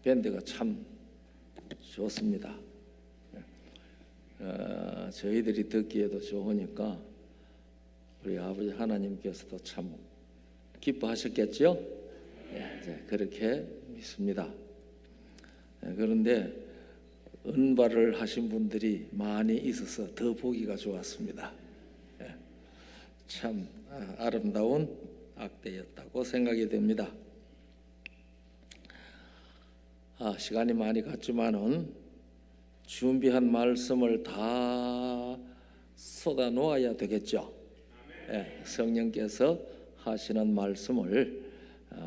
밴드가 참 좋습니다. 저희들이 듣기에도 좋으니까 우리 아버지 하나님께서도 참 기뻐하셨겠죠? 그렇게 믿습니다. 그런데 은발을 하신 분들이 많이 있어서 더 보기가 좋았습니다. 참 아름다운 악대였다고 생각이 됩니다. 시간이 많이 갔지만은 준비한 말씀을 다 쏟아 놓아야 되겠죠. 성령께서 하시는 말씀을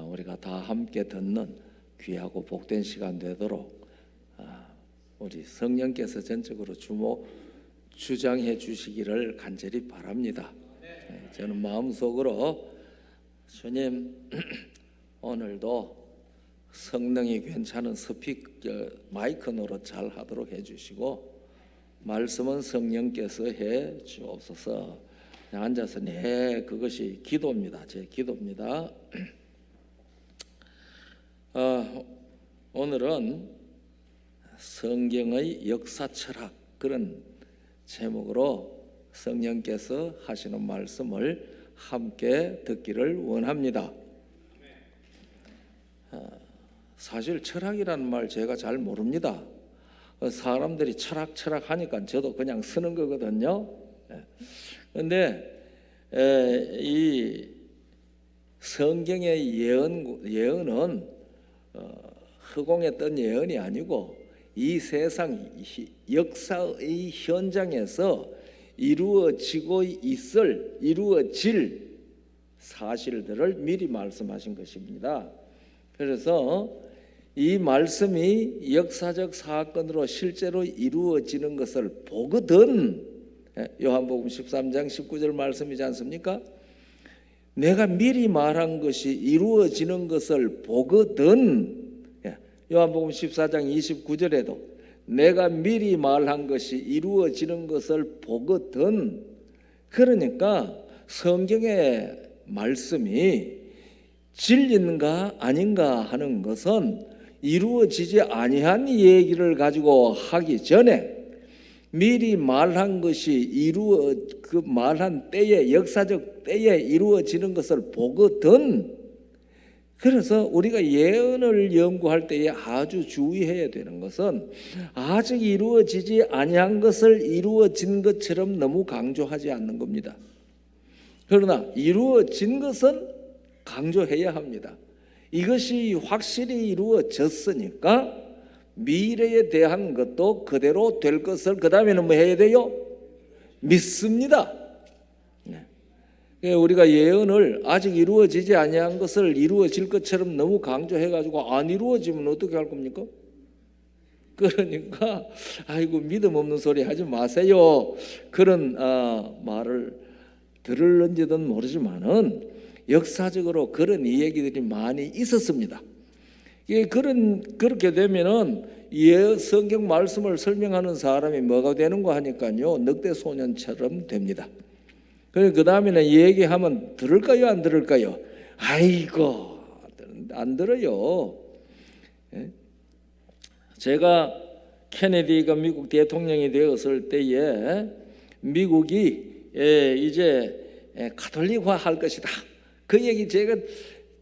우리가 다 함께 듣는 귀하고 복된 시간 되도록 우리 성령께서 전적으로 주장해 주시기를 간절히 바랍니다. 저는 마음속으로 주님 오늘도 성능이 괜찮은 마이크 노릇 잘 하도록 해주시고 말씀은 성령께서 해 주옵소서. 앉아서 그것이 기도입니다. 제 기도입니다. 오늘은 성경의 역사 철학 그런 제목으로 성령께서 하시는 말씀을 함께 듣기를 원합니다. 사실 철학이라는 말 제가 잘 모릅니다. 사람들이 철학 하니까 저도 그냥 쓰는 거거든요. 그런데 이 성경의 예언은 허공에 뜬 예언이 아니고 이 세상 역사의 현장에서 이루어질 사실들을 미리 말씀하신 것입니다. 그래서 이 말씀이 역사적 사건으로 실제로 이루어지는 것을 보거든, 요한복음 13장 19절 말씀이지 않습니까? 내가 미리 말한 것이 이루어지는 것을 보거든. 요한복음 14장 29절에도 내가 미리 말한 것이 이루어지는 것을 보거든. 그러니까 성경의 말씀이 진리인가 아닌가 하는 것은 이루어지지 아니한 얘기를 가지고 하기 전에 미리 말한 것이 그 말한 때에 역사적 때에 이루어지는 것을 보거든. 그래서 우리가 예언을 연구할 때에 아주 주의해야 되는 것은 아직 이루어지지 아니한 것을 이루어진 것처럼 너무 강조하지 않는 겁니다. 그러나 이루어진 것은 강조해야 합니다. 이것이 확실히 이루어졌으니까 미래에 대한 것도 그대로 될 것을 그 다음에는 뭐 해야 돼요? 믿습니다. 우리가 예언을 아직 이루어지지 아니한 것을 이루어질 것처럼 너무 강조해가지고 안 이루어지면 어떻게 할 겁니까? 그러니까 아이고 믿음 없는 소리 하지 마세요. 그런 말을 들을는지는 모르지만은 역사적으로 그런 이야기들이 많이 있었습니다. 그렇게 되면은 성경 말씀을 설명하는 사람이 뭐가 되는가 하니까요, 늑대 소년처럼 됩니다. 그 다음에는 얘기하면 들을까요, 안 들을까요? 아이고 안 들어요. 제가 케네디가 미국 대통령이 되었을 때에 미국이 이제 가톨릭화 할 것이다. 그 얘기 제가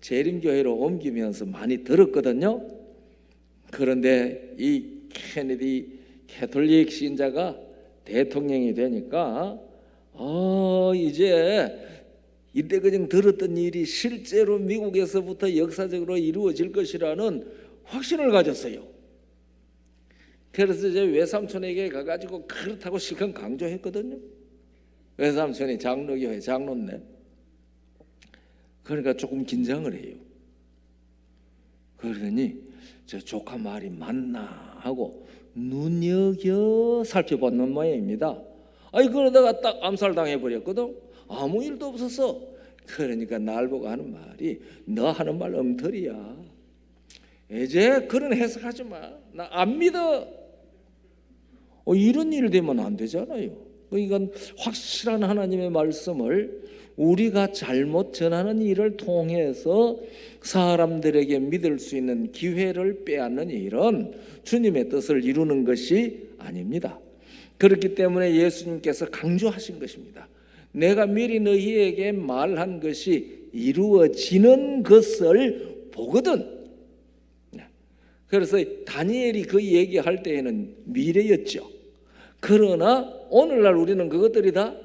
재림교회로 옮기면서 많이 들었거든요. 그런데 이 케네디 가톨릭 신자가 대통령이 되니까 이제 이때 그냥 들었던 일이 실제로 미국에서부터 역사적으로 이루어질 것이라는 확신을 가졌어요. 그래서 제 외삼촌에게 가가지고 그렇다고 실컷 강조했거든요. 외삼촌이 장로교회 장로인데 그러니까 조금 긴장을 해요. 그러더니 저 조카 말이 맞나 하고 눈여겨 살펴보는 모양입니다. 그러다가 딱 암살당해 버렸거든. 아무 일도 없었어. 그러니까 날 보고 하는 말이 너 하는 말 엉터리야. 이제 그런 해석하지 마. 나 안 믿어. 이런 일 되면 안 되잖아요. 그러니까 확실한 하나님의 말씀을 우리가 잘못 전하는 일을 통해서 사람들에게 믿을 수 있는 기회를 빼앗는 일은 주님의 뜻을 이루는 것이 아닙니다. 그렇기 때문에 예수님께서 강조하신 것입니다. 내가 미리 너희에게 말한 것이 이루어지는 것을 보거든. 그래서 다니엘이 그 얘기할 때에는 미래였죠. 그러나 오늘날 우리는 그것들이 다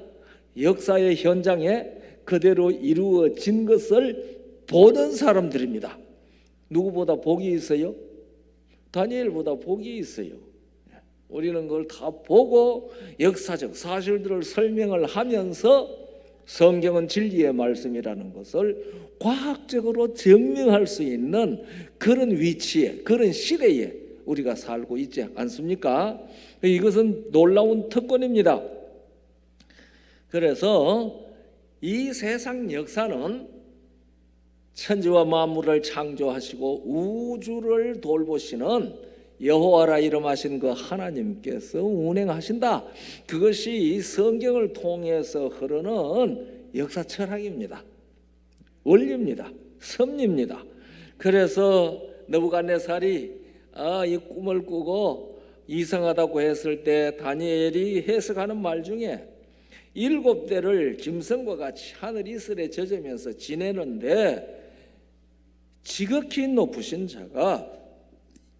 역사의 현장에 그대로 이루어진 것을 보는 사람들입니다. 누구보다 복이 있어요? 다니엘보다 복이 있어요. 우리는 그걸 다 보고 역사적 사실들을 설명을 하면서 성경은 진리의 말씀이라는 것을 과학적으로 증명할 수 있는 그런 위치에, 그런 시대에 우리가 살고 있지 않습니까? 이것은 놀라운 특권입니다. 그래서 이 세상 역사는 천지와 만물을 창조하시고 우주를 돌보시는 여호와라 이름하신 그 하나님께서 운행하신다. 그것이 이 성경을 통해서 흐르는 역사 철학입니다. 원리입니다. 섭리입니다. 그래서 느부갓네살이 이 꿈을 꾸고 이상하다고 했을 때 다니엘이 해석하는 말 중에 7대를 짐승과 같이 하늘 이슬에 젖으면서 지내는데 지극히 높으신 자가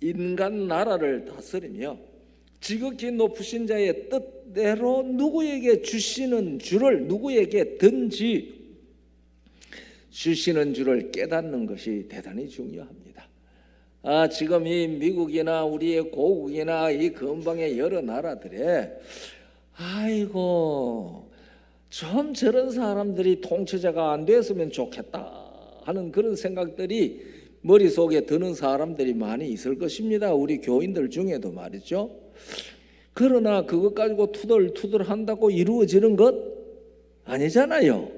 인간 나라를 다스리며 지극히 높으신 자의 뜻대로 누구에게 주시는 줄을 누구에게든지 주시는 줄을 깨닫는 것이 대단히 중요합니다. 지금 이 미국이나 우리의 고국이나 이 근방의 여러 나라들에 아이고 좀 저런 사람들이 통치자가 안 됐으면 좋겠다 하는 그런 생각들이 머릿속에 드는 사람들이 많이 있을 것입니다. 우리 교인들 중에도 말이죠. 그러나 그것 가지고 투덜투덜 한다고 이루어지는 것 아니잖아요.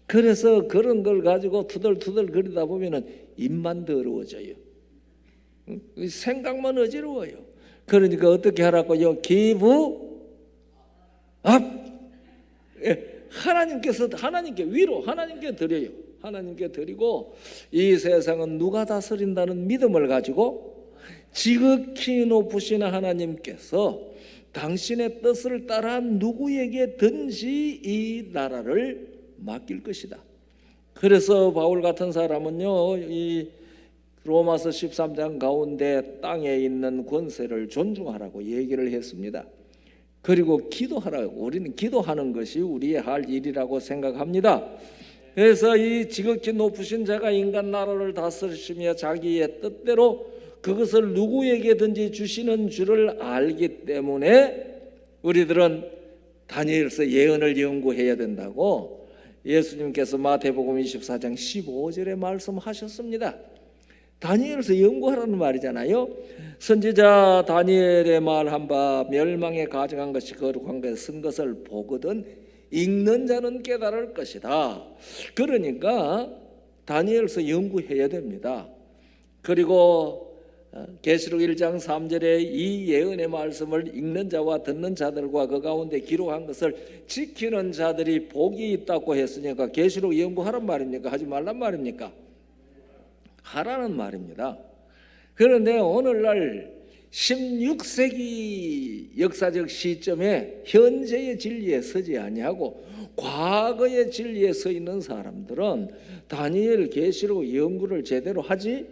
그래서 그런 걸 가지고 투덜투덜 거리다 보면 입만 더러워져요. 생각만 어지러워요. 그러니까 어떻게 하라고요? give up. 하나님께 위로 하나님께 드려요. 하나님께 드리고 이 세상은 누가 다스린다는 믿음을 가지고 지극히 높으신 하나님께서 당신의 뜻을 따라 누구에게든지 이 나라를 맡길 것이다. 그래서 바울 같은 사람은요, 이 로마서 13장 가운데 땅에 있는 권세를 존중하라고 얘기를 했습니다. 그리고 기도하라고, 우리는 기도하는 것이 우리의 할 일이라고 생각합니다. 그래서 이 지극히 높으신 자가 인간 나라를 다스리시며 자기의 뜻대로 그것을 누구에게든지 주시는 줄을 알기 때문에 우리들은 다니엘서 예언을 연구해야 된다고 예수님께서 마태복음 24장 15절에 말씀하셨습니다. 다니엘서 연구하라는 말이잖아요. 선지자 다니엘의 말한 바 멸망에 가져간 것이 거룩한 것에 쓴 것을 보거든 읽는 자는 깨달을 것이다. 그러니까 다니엘서 연구해야 됩니다. 그리고 계시록 1장 3절에 이 예언의 말씀을 읽는 자와 듣는 자들과 그 가운데 기록한 것을 지키는 자들이 복이 있다고 했으니까 계시록 연구하란 말입니까? 하지 말란 말입니까? 하라는 말입니다. 그런데 오늘날 16세기 역사적 시점에 현재의 진리에 서지 아니하고 과거의 진리에 서 있는 사람들은 다니엘 계시록 연구를 제대로 하지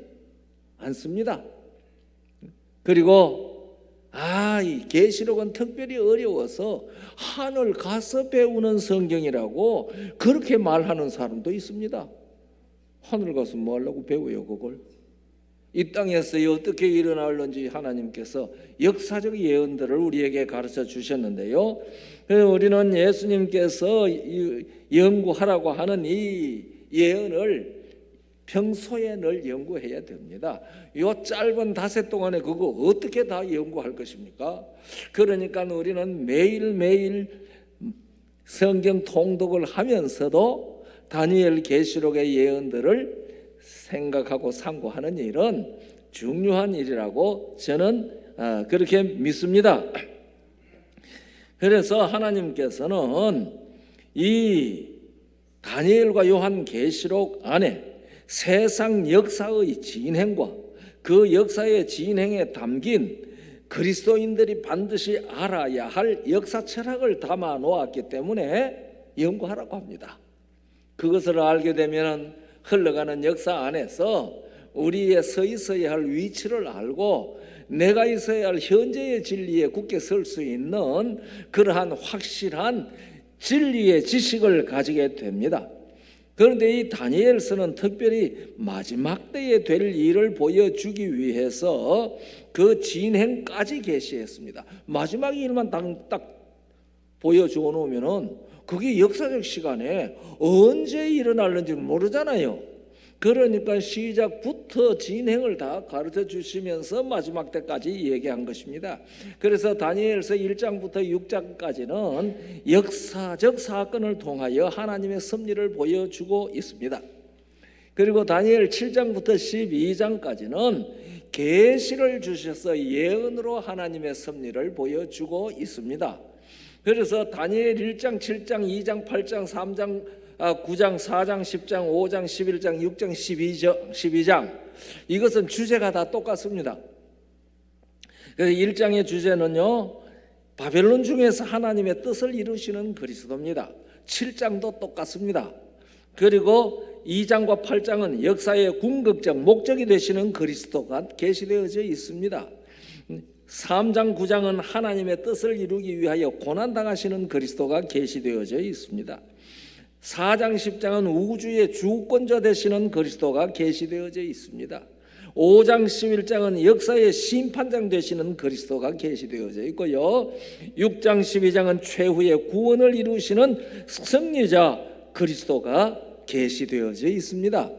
않습니다. 그리고 이 계시록은 특별히 어려워서 하늘 가서 배우는 성경이라고 그렇게 말하는 사람도 있습니다. 하늘 가서 뭐 하려고 배워요 그걸? 이 땅에서 어떻게 일어날는지 하나님께서 역사적 예언들을 우리에게 가르쳐 주셨는데요. 우리는 예수님께서 연구하라고 하는 이 예언을 평소에 늘 연구해야 됩니다. 이 짧은 닷새 동안에 그거 어떻게 다 연구할 것입니까? 그러니까 우리는 매일매일 성경 통독을 하면서도 다니엘 계시록의 예언들을 생각하고 상고하는 일은 중요한 일이라고 저는 그렇게 믿습니다. 그래서 하나님께서는 이 다니엘과 요한계시록 안에 세상 역사의 진행과 그 역사의 진행에 담긴 그리스도인들이 반드시 알아야 할 역사 철학을 담아 놓았기 때문에 연구하라고 합니다. 그것을 알게 되면 흘러가는 역사 안에서 우리의 서 있어야 할 위치를 알고 내가 있어야 할 현재의 진리에 굳게 설 수 있는 그러한 확실한 진리의 지식을 가지게 됩니다. 그런데 이 다니엘서는 특별히 마지막 때에 될 일을 보여주기 위해서 그 진행까지 계시했습니다. 마지막 일만 딱 보여주어 놓으면은 그게 역사적 시간에 언제 일어날는지 모르잖아요. 그러니까 시작부터 진행을 다 가르쳐 주시면서 마지막 때까지 얘기한 것입니다. 그래서 다니엘서 1장부터 6장까지는 역사적 사건을 통하여 하나님의 섭리를 보여주고 있습니다. 그리고 다니엘 7장부터 12장까지는 계시를 주셔서 예언으로 하나님의 섭리를 보여주고 있습니다. 그래서 다니엘 1장, 7장, 2장, 8장, 3장, 9장, 4장, 10장, 5장, 11장, 6장, 12장 이것은 주제가 다 똑같습니다. 그래서 1장의 주제는요, 바벨론 중에서 하나님의 뜻을 이루시는 그리스도입니다. 7장도 똑같습니다. 그리고 2장과 8장은 역사의 궁극적 목적이 되시는 그리스도가 계시되어져 있습니다. 3장 9장은 하나님의 뜻을 이루기 위하여 고난당하시는 그리스도가 계시되어져 있습니다. 4장 10장은 우주의 주권자 되시는 그리스도가 계시되어져 있습니다. 5장 11장은 역사의 심판장 되시는 그리스도가 계시되어져 있고요. 6장 12장은 최후의 구원을 이루시는 승리자 그리스도가 계시되어져 있습니다.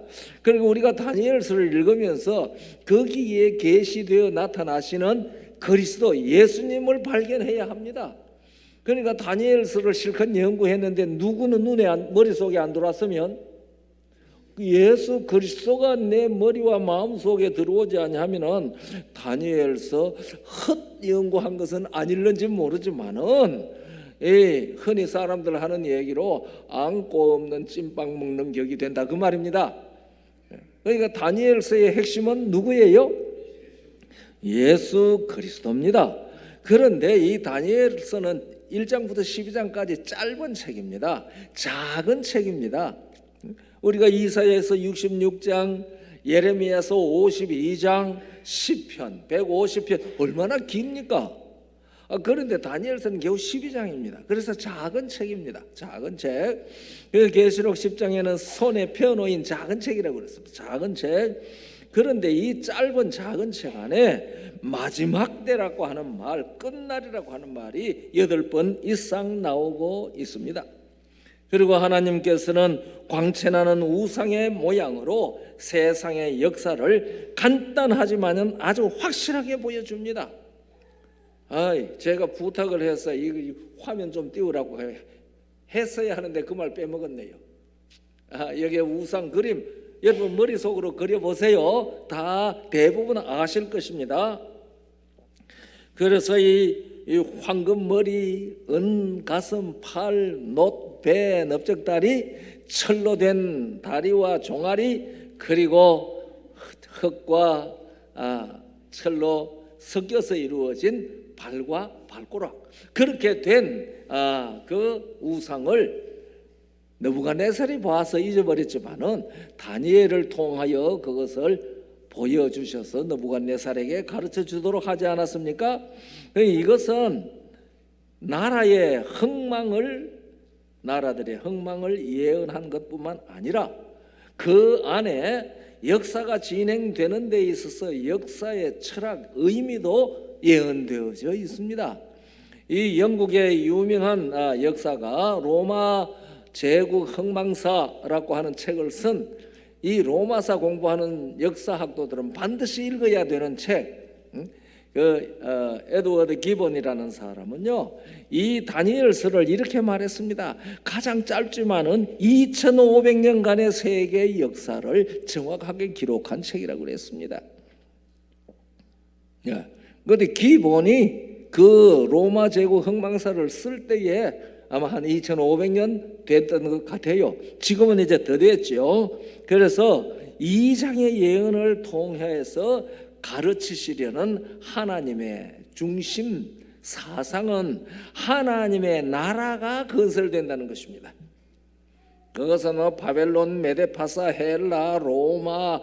그리고 우리가 다니엘서를 읽으면서 거기에 계시되어 나타나시는 그리스도 예수님을 발견해야 합니다. 그러니까 다니엘서를 실컷 연구했는데 누구는 머릿속에 안 들어왔으면 예수 그리스도가 내 머리와 마음속에 들어오지 않냐면은 다니엘서 헛 연구한 것은 아닐는지 모르지만은 흔히 사람들 하는 얘기로 안고 없는 찐빵 먹는 격이 된다 그 말입니다. 그러니까 다니엘서의 핵심은 누구예요? 예수 그리스도입니다. 그런데 이 다니엘서는 1장부터 12장까지 짧은 책입니다. 작은 책입니다. 우리가 이사야에서 66장, 예레미야서 52장, 시편 150편 얼마나 깁니까? 그런데 다니엘서는 겨우 12장입니다. 그래서 작은 책입니다. 작은 책. 계시록 10장에는 손에 펴놓인 작은 책이라고 그랬습니다. 작은 책. 그런데 이 짧은 작은 책 안에 마지막 때라고 하는 말, 끝날이라고 하는 말이 8번 이상 나오고 있습니다. 그리고 하나님께서는 광채나는 우상의 모양으로 세상의 역사를 간단하지만은 아주 확실하게 보여줍니다. 제가 부탁을 해서 이 화면 좀 띄우라고 했어야 하는데 그 말 빼먹었네요. 여기에 우상 그림 여러분 머릿속으로 그려보세요. 다 대부분 아실 것입니다. 그래서 이 황금 머리, 은 가슴, 팔, 놋, 배, 넓적다리, 철로 된 다리와 종아리, 그리고 흙과 철로 섞여서 이루어진 발과 발가락, 그렇게 된 그 우상을 느부갓네살이 봐서 잊어버렸지만은 다니엘을 통하여 그것을 보여주셔서 느부갓네살에게 가르쳐 주도록 하지 않았습니까? 이것은 나라들의 흥망을 예언한 것뿐만 아니라 그 안에 역사가 진행되는 데 있어서 역사의 철학, 의미도 예언되어져 있습니다. 이 영국의 유명한 역사가 로마 제국 흥망사라고 하는 책을 쓴 이 로마사 공부하는 역사학도들은 반드시 읽어야 되는 책, 에드워드 기본이라는 사람은요, 이 다니엘서를 이렇게 말했습니다. 가장 짧지만은 2500년간의 세계의 역사를 정확하게 기록한 책이라고 그랬습니다. 그런데 기본이 그 로마 제국 흥망사를 쓸 때에 아마 한 2500년 됐던 것 같아요. 지금은 이제 더 됐죠. 그래서 이 장의 예언을 통해서 가르치시려는 하나님의 중심 사상은 하나님의 나라가 건설된다는 것입니다. 그것은 바벨론, 메데파사, 헬라, 로마,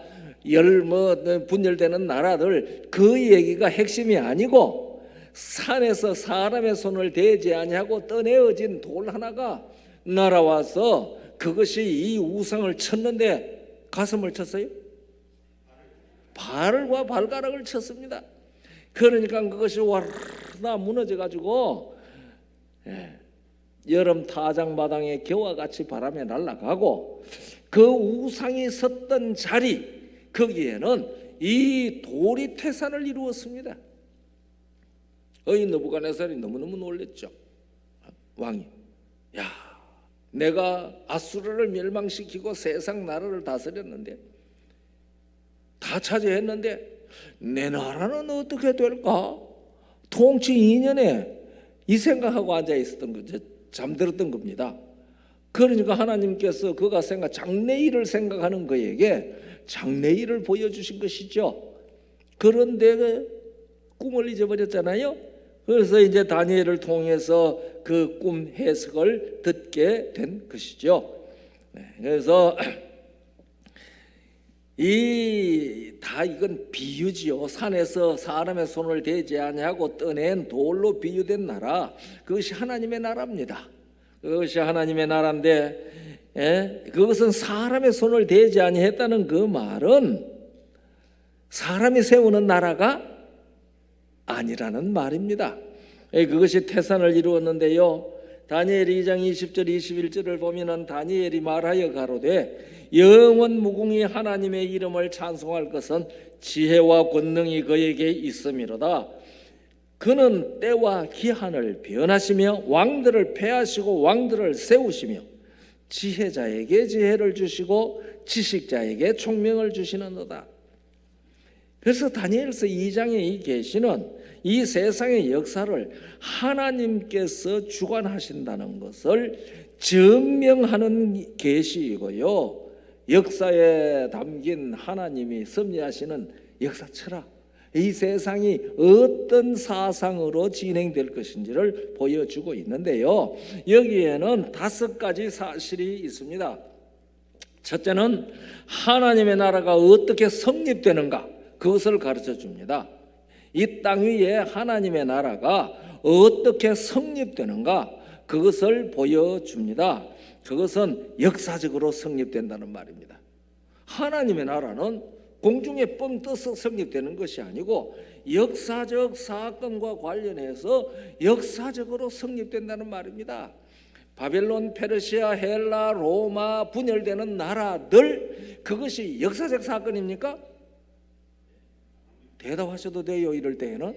분열되는 나라들 그 얘기가 핵심이 아니고 산에서 사람의 손을 대지 아니하고 떠내어진 돌 하나가 날아와서 그것이 이 우상을 쳤는데 가슴을 쳤어요? 발과 발가락을 쳤습니다. 그러니까 그것이 와르르 무너져 가지고 여름 타작마당에 겨와 같이 바람에 날아가고 그 우상이 섰던 자리 거기에는 이 돌이 태산을 이루었습니다. 느부갓네살이 너무너무 놀랬죠. 왕이 야, 내가 아수르를 멸망시키고 세상 나라를 다스렸는데 다 차지했는데 내 나라는 어떻게 될까? 통치 2년에 이 생각하고 앉아 있었던 거죠. 잠들었던 겁니다. 그러니까 하나님께서 그가 장래일을 생각하는 그에게 장래일을 보여주신 것이죠. 그런데 꿈을 잊어버렸잖아요. 그래서 이제 다니엘을 통해서 그 꿈 해석을 듣게 된 것이죠. 그래서 이건 비유지요. 산에서 사람의 손을 대지 아니하고 떠낸 돌로 비유된 나라, 그것이 하나님의 나라입니다. 그것이 하나님의 나라인데, 그것은 사람의 손을 대지 아니했다는 그 말은 사람이 세우는 나라가 아니라는 말입니다. 그것이 태산을 이루었는데요. 다니엘 2장 20절 21절을 보면은 다니엘이 말하여 가로되 영원 무궁히 하나님의 이름을 찬송할 것은 지혜와 권능이 그에게 있음이로다. 그는 때와 기한을 변하시며 왕들을 패하시고 왕들을 세우시며 지혜자에게 지혜를 주시고 지식자에게 총명을 주시는도다. 그래서 다니엘서 2장의 이 계시는 이 세상의 역사를 하나님께서 주관하신다는 것을 증명하는 계시이고요, 역사에 담긴 하나님이 섭리하시는 역사 철학, 이 세상이 어떤 사상으로 진행될 것인지를 보여주고 있는데요, 여기에는 5가지 사실이 있습니다. 첫째는 하나님의 나라가 어떻게 성립되는가, 그것을 가르쳐 줍니다. 이 땅 위에 하나님의 나라가 어떻게 성립되는가, 그것을 보여줍니다. 그것은 역사적으로 성립된다는 말입니다. 하나님의 나라는 공중에 뻥 떠서 성립되는 것이 아니고 역사적 사건과 관련해서 역사적으로 성립된다는 말입니다. 바벨론, 페르시아, 헬라, 로마 분열되는 나라들, 그것이 역사적 사건입니까? 대답하셔도 돼요. 이럴 때에는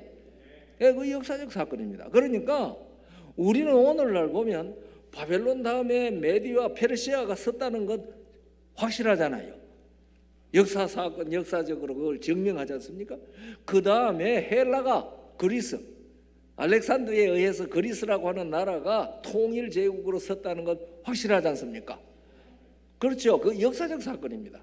그 역사적 사건입니다. 그러니까 우리는 오늘날 보면 바벨론 다음에 메디와 페르시아가 섰다는 것 확실하잖아요. 역사 사건, 역사적으로 그걸 증명하지 않습니까? 그 다음에 헬라가 그리스, 알렉산드리아에 의해서 그리스라고 하는 나라가 통일 제국으로 섰다는 것 확실하지 않습니까? 그렇죠. 그 역사적 사건입니다.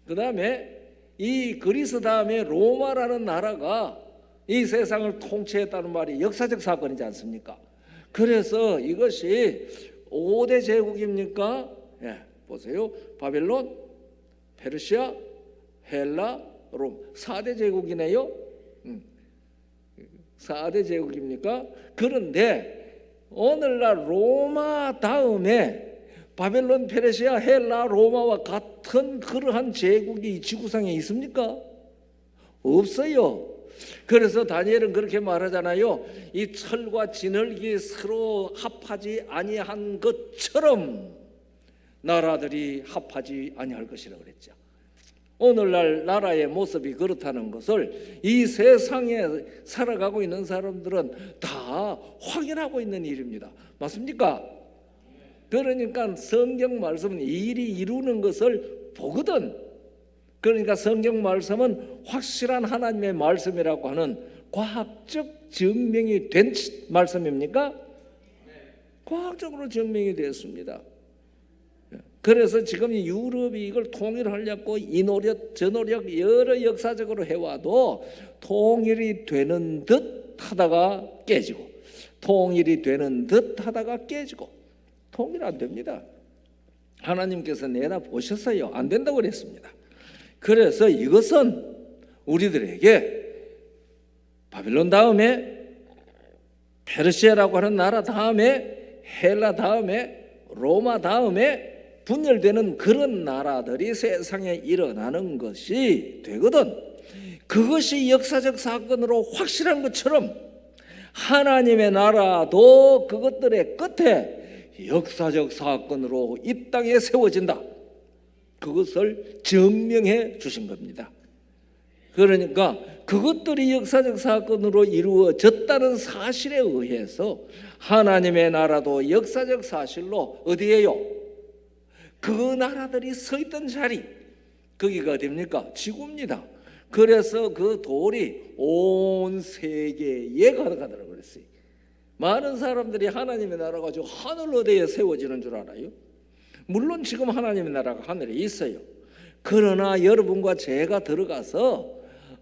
그 다음에 이 그리스 다음에 로마라는 나라가 이 세상을 통치했다는 말이 역사적 사건이지 않습니까? 그래서 이것이 5대 제국입니까? 보세요. 바벨론, 페르시아, 헬라, 롬 4대 제국이네요. 4대 제국입니까? 그런데 오늘날 로마 다음에 바벨론, 페르시아, 헬라, 로마와 같은 그러한 제국이 지구상에 있습니까? 없어요. 그래서 다니엘은 그렇게 말하잖아요. 이 철과 진흙이 서로 합하지 아니한 것처럼 나라들이 합하지 아니할 것이라고 그랬죠. 오늘날 나라의 모습이 그렇다는 것을 이 세상에 살아가고 있는 사람들은 다 확인하고 있는 일입니다. 맞습니까? 그러니까 성경 말씀은 일이 이루는 것을 보거든. 그러니까 성경 말씀은 확실한 하나님의 말씀이라고 하는 과학적 증명이 된 말씀입니까? 과학적으로 증명이 됐습니다. 그래서 지금 유럽이 이걸 통일하려고 이 노력 저 노력 여러 역사적으로 해와도 통일이 되는 듯 하다가 깨지고, 통일이 되는 듯 하다가 깨지고, 통일 안 됩니다. 하나님께서 내다보셨어요. 안 된다고 그랬습니다. 그래서 이것은 우리들에게 바빌론 다음에 페르시아라고 하는 나라 다음에 헬라 다음에 로마 다음에 분열되는 그런 나라들이 세상에 일어나는 것이 되거든, 그것이 역사적 사건으로 확실한 것처럼 하나님의 나라도 그것들의 끝에 역사적 사건으로 이 땅에 세워진다, 그것을 증명해 주신 겁니다. 그러니까 그것들이 역사적 사건으로 이루어졌다는 사실에 의해서 하나님의 나라도 역사적 사실로 어디에요? 그 나라들이 서 있던 자리, 거기가 어디입니까? 지구입니다. 그래서 그 돌이 온 세계에 가득하더라고요. 그랬어요. 많은 사람들이 하나님의 나라가 가지고 하늘 어디에 세워지는 줄 알아요? 물론 지금 하나님의 나라가 하늘에 있어요. 그러나 여러분과 제가 들어가서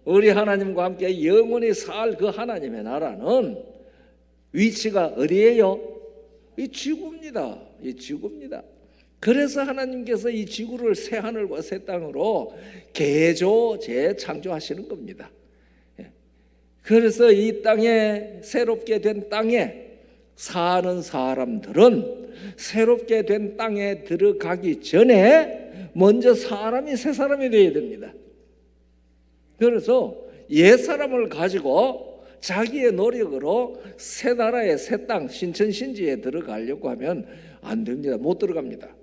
우리 하나님과 함께 영원히 살 그 하나님의 나라는 위치가 어디예요? 이 지구입니다. 이 지구입니다. 그래서 하나님께서 이 지구를 새 하늘과 새 땅으로 재창조하시는 겁니다. 그래서 이 땅에, 새롭게 된 땅에 사는 사람들은 새롭게 된 땅에 들어가기 전에 먼저 사람이 새 사람이 되어야 됩니다. 그래서 옛 사람을 가지고 자기의 노력으로 새 나라의 새 땅, 신천신지에 들어가려고 하면 안 됩니다. 못 들어갑니다.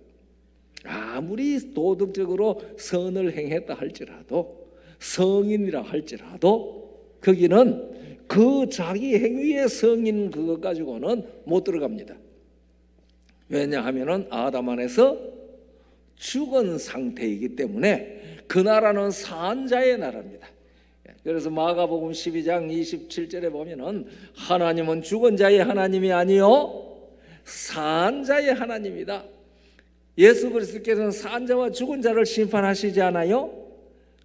아무리 도덕적으로 선을 행했다 할지라도, 성인이라 할지라도 거기는 그 자기 행위의 성인 그것 가지고는 못 들어갑니다. 왜냐하면 아담 안에서 죽은 상태이기 때문에 그 나라는 산자의 나라입니다. 그래서 마가복음 12장 27절에 보면은 하나님은 죽은 자의 하나님이 아니요 산자의 하나님이다. 예수 그리스도께서는 산자와 죽은 자를 심판하시지 않아요?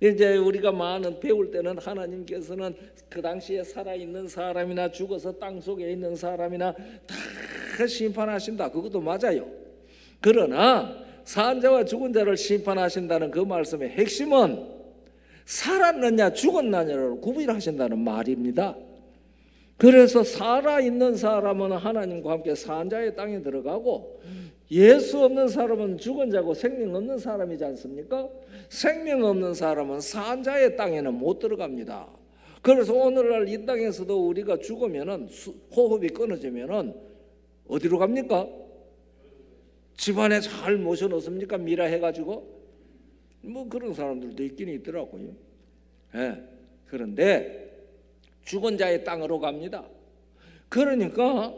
이제 우리가 많은 배울 때는 하나님께서는 그 당시에 살아있는 사람이나 죽어서 땅 속에 있는 사람이나 다 심판하신다. 그것도 맞아요. 그러나 산자와 죽은 자를 심판하신다는 그 말씀의 핵심은 살았느냐 죽었느냐를 구분하신다는 말입니다. 그래서 살아있는 사람은 하나님과 함께 산자의 땅에 들어가고, 예수 없는 사람은 죽은 자고 생명 없는 사람이지 않습니까? 생명 없는 사람은 산자의 땅에는 못 들어갑니다. 그래서 오늘날 이 땅에서도 우리가 죽으면은 호흡이 끊어지면은 어디로 갑니까? 집안에 잘 모셔놓습니까? 미라 해가지고 뭐 그런 사람들도 있긴 있더라고요. 네. 그런데 죽은 자의 땅으로 갑니다. 그러니까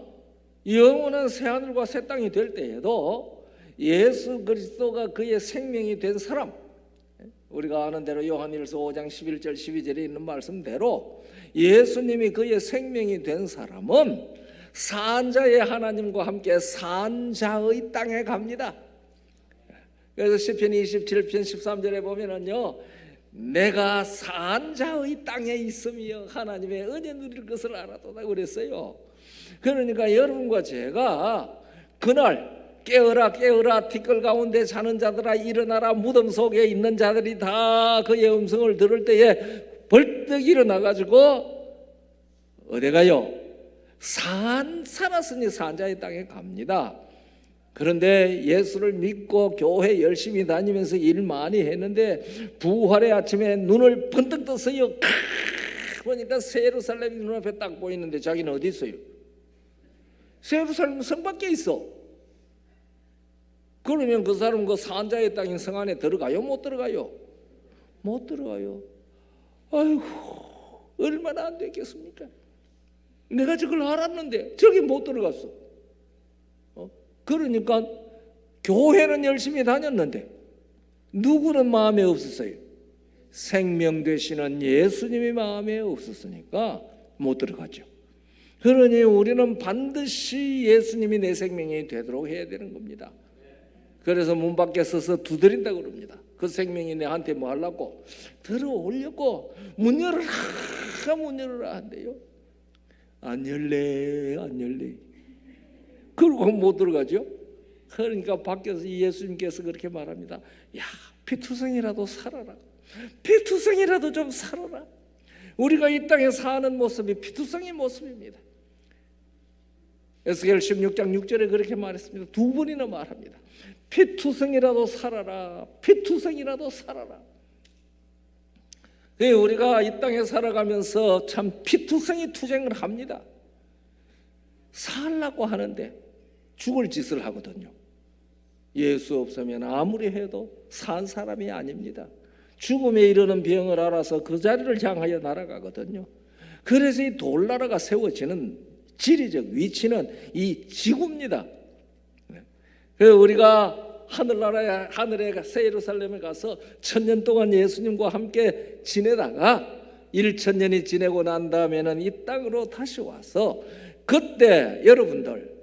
영원한 새하늘과 새 땅이 될 때에도 예수 그리스도가 그의 생명이 된 사람, 우리가 아는 대로 요한일서 5장 11절 12절에 있는 말씀대로 예수님이 그의 생명이 된 사람은 산자의 하나님과 함께 산자의 땅에 갑니다. 그래서 시편 27편 13절에 보면은요, 내가 산자의 땅에 있으며 하나님의 은혜 누릴 것을 알았도다 그랬어요. 그러니까 여러분과 제가 그날 깨어라 깨어라 티끌 가운데 자는 자들아 일어나라, 무덤 속에 있는 자들이 다 그의 음성을 들을 때에 벌떡 일어나가지고 어디 가요? 살았으니 산자의 땅에 갑니다. 그런데 예수를 믿고 교회 열심히 다니면서 일 많이 했는데 부활의 아침에 눈을 번뜩 떴어요. 보니까 새 예루살렘이 눈앞에 딱 보이는데 자기는 어디 있어요? 새 예루살렘 성 밖에 있어. 그러면 그 사람은 그 산자의 땅인 성 안에 들어가요? 못 들어가요? 못 들어가요. 아이고, 얼마나 안 됐겠습니까? 내가 저걸 알았는데 저기 못 들어갔어. 그러니까 교회는 열심히 다녔는데 누구는 마음에 없었어요? 생명 되시는 예수님이 마음에 없었으니까 못 들어가죠. 그러니 우리는 반드시 예수님이 내 생명이 되도록 해야 되는 겁니다. 그래서 문 밖에 서서 두드린다고 그럽니다. 그 생명이 내한테 뭐 하려고? 들어오려고. 문 열어라, 문 열어라 한대요. 안 열래, 안 열래. 그러고 못 들어가죠. 그러니까 밖에서 예수님께서 그렇게 말합니다. 야, 피투성이라도 살아라. 피투성이라도 좀 살아라. 우리가 이 땅에 사는 모습이 피투성의 모습입니다. 에스겔 16장 6절에 그렇게 말했습니다. 두 번이나 말합니다. 피투성이라도 살아라. 피투성이라도 살아라. 우리가 이 땅에 살아가면서 참 피투성이 투쟁을 합니다. 살라고 하는데 죽을 짓을 하거든요. 예수 없으면 아무리 해도 산 사람이 아닙니다. 죽음에 이르는 병을 알아서 그 자리를 향하여 날아가거든요. 그래서 이 돌나라가 세워지는 지리적 위치는 이 지구입니다. 그래서 우리가 하늘에 새 예루살렘에 가서 1000년 동안 예수님과 함께 지내다가 1000년이 지내고 난 다음에는 이 땅으로 다시 와서 그때 여러분들